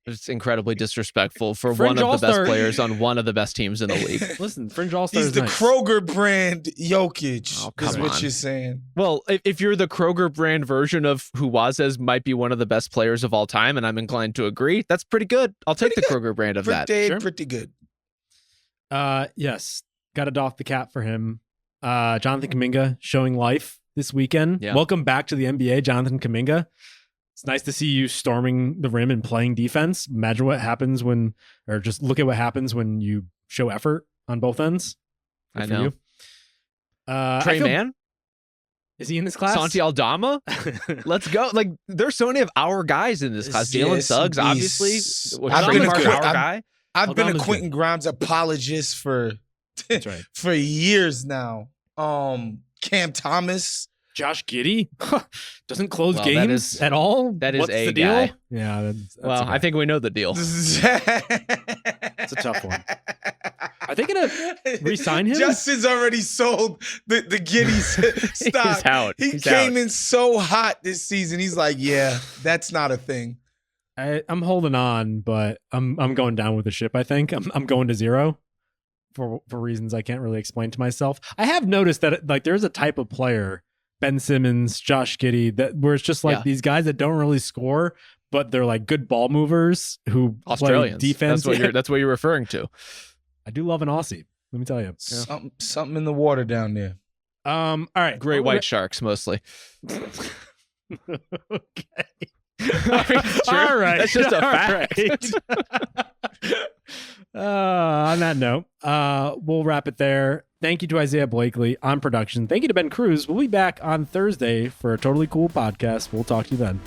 It's incredibly disrespectful for Fringe one of the All-Star. best players on one of the best teams in the league. Listen, Fringe All-Star He's is the nice. Kroger brand Jokic. Oh, is come what on. you're saying. Well, if you're the Kroger brand version of who Wazez might be one of the best players of all time, and I'm inclined to agree, that's pretty good. I'll take the Kroger brand of that. Pretty good. Yes, got to doff the cap for him. Jonathan Kuminga showing life this weekend. Yeah. Welcome back to the NBA, Jonathan Kuminga. It's nice to see you storming the rim and playing defense. Imagine what happens or just look at what happens when you show effort on both ends. Good I for know. you. Trey Mann? Is he in this class? Santi Aldama? Let's go. Like, there's so many of our guys in this class. Jalen Yes, Suggs, he's- obviously. I've Trey been a Mark, good- our guy. I've been a Aldama's Quentin Grimes apologist for That's right. for years now. Cam Thomas. Josh Giddey doesn't close Well, games at all. that is What's a the deal? guy. Yeah, that's Well, a guy. I think we know the deal. It's a tough one. Are they gonna re-sign him? Justin's already sold the Giddy stock. He's out. He He's came out. in so hot this season. He's like, yeah, that's not a thing. I'm holding on, but I'm going down with the ship. I think I'm going to 0 for reasons I can't really explain to myself. I have noticed that like there's a type of player, Ben Simmons, Josh Giddey, that where it's just like Yeah. these guys that don't really score, but they're like good ball movers who Australians. play defense. That's what you're referring to. I do love an Aussie. Let me tell you. Something in the water down there. All right, Great white sharks, mostly. Okay. I mean, it's true. All right. That's just a All fact. right. On that note, we'll wrap it there. Thank you to Isaiah Blakely on production. Thank you to Ben Cruz. We'll be back on Thursday for a totally cool podcast. We'll talk to you then.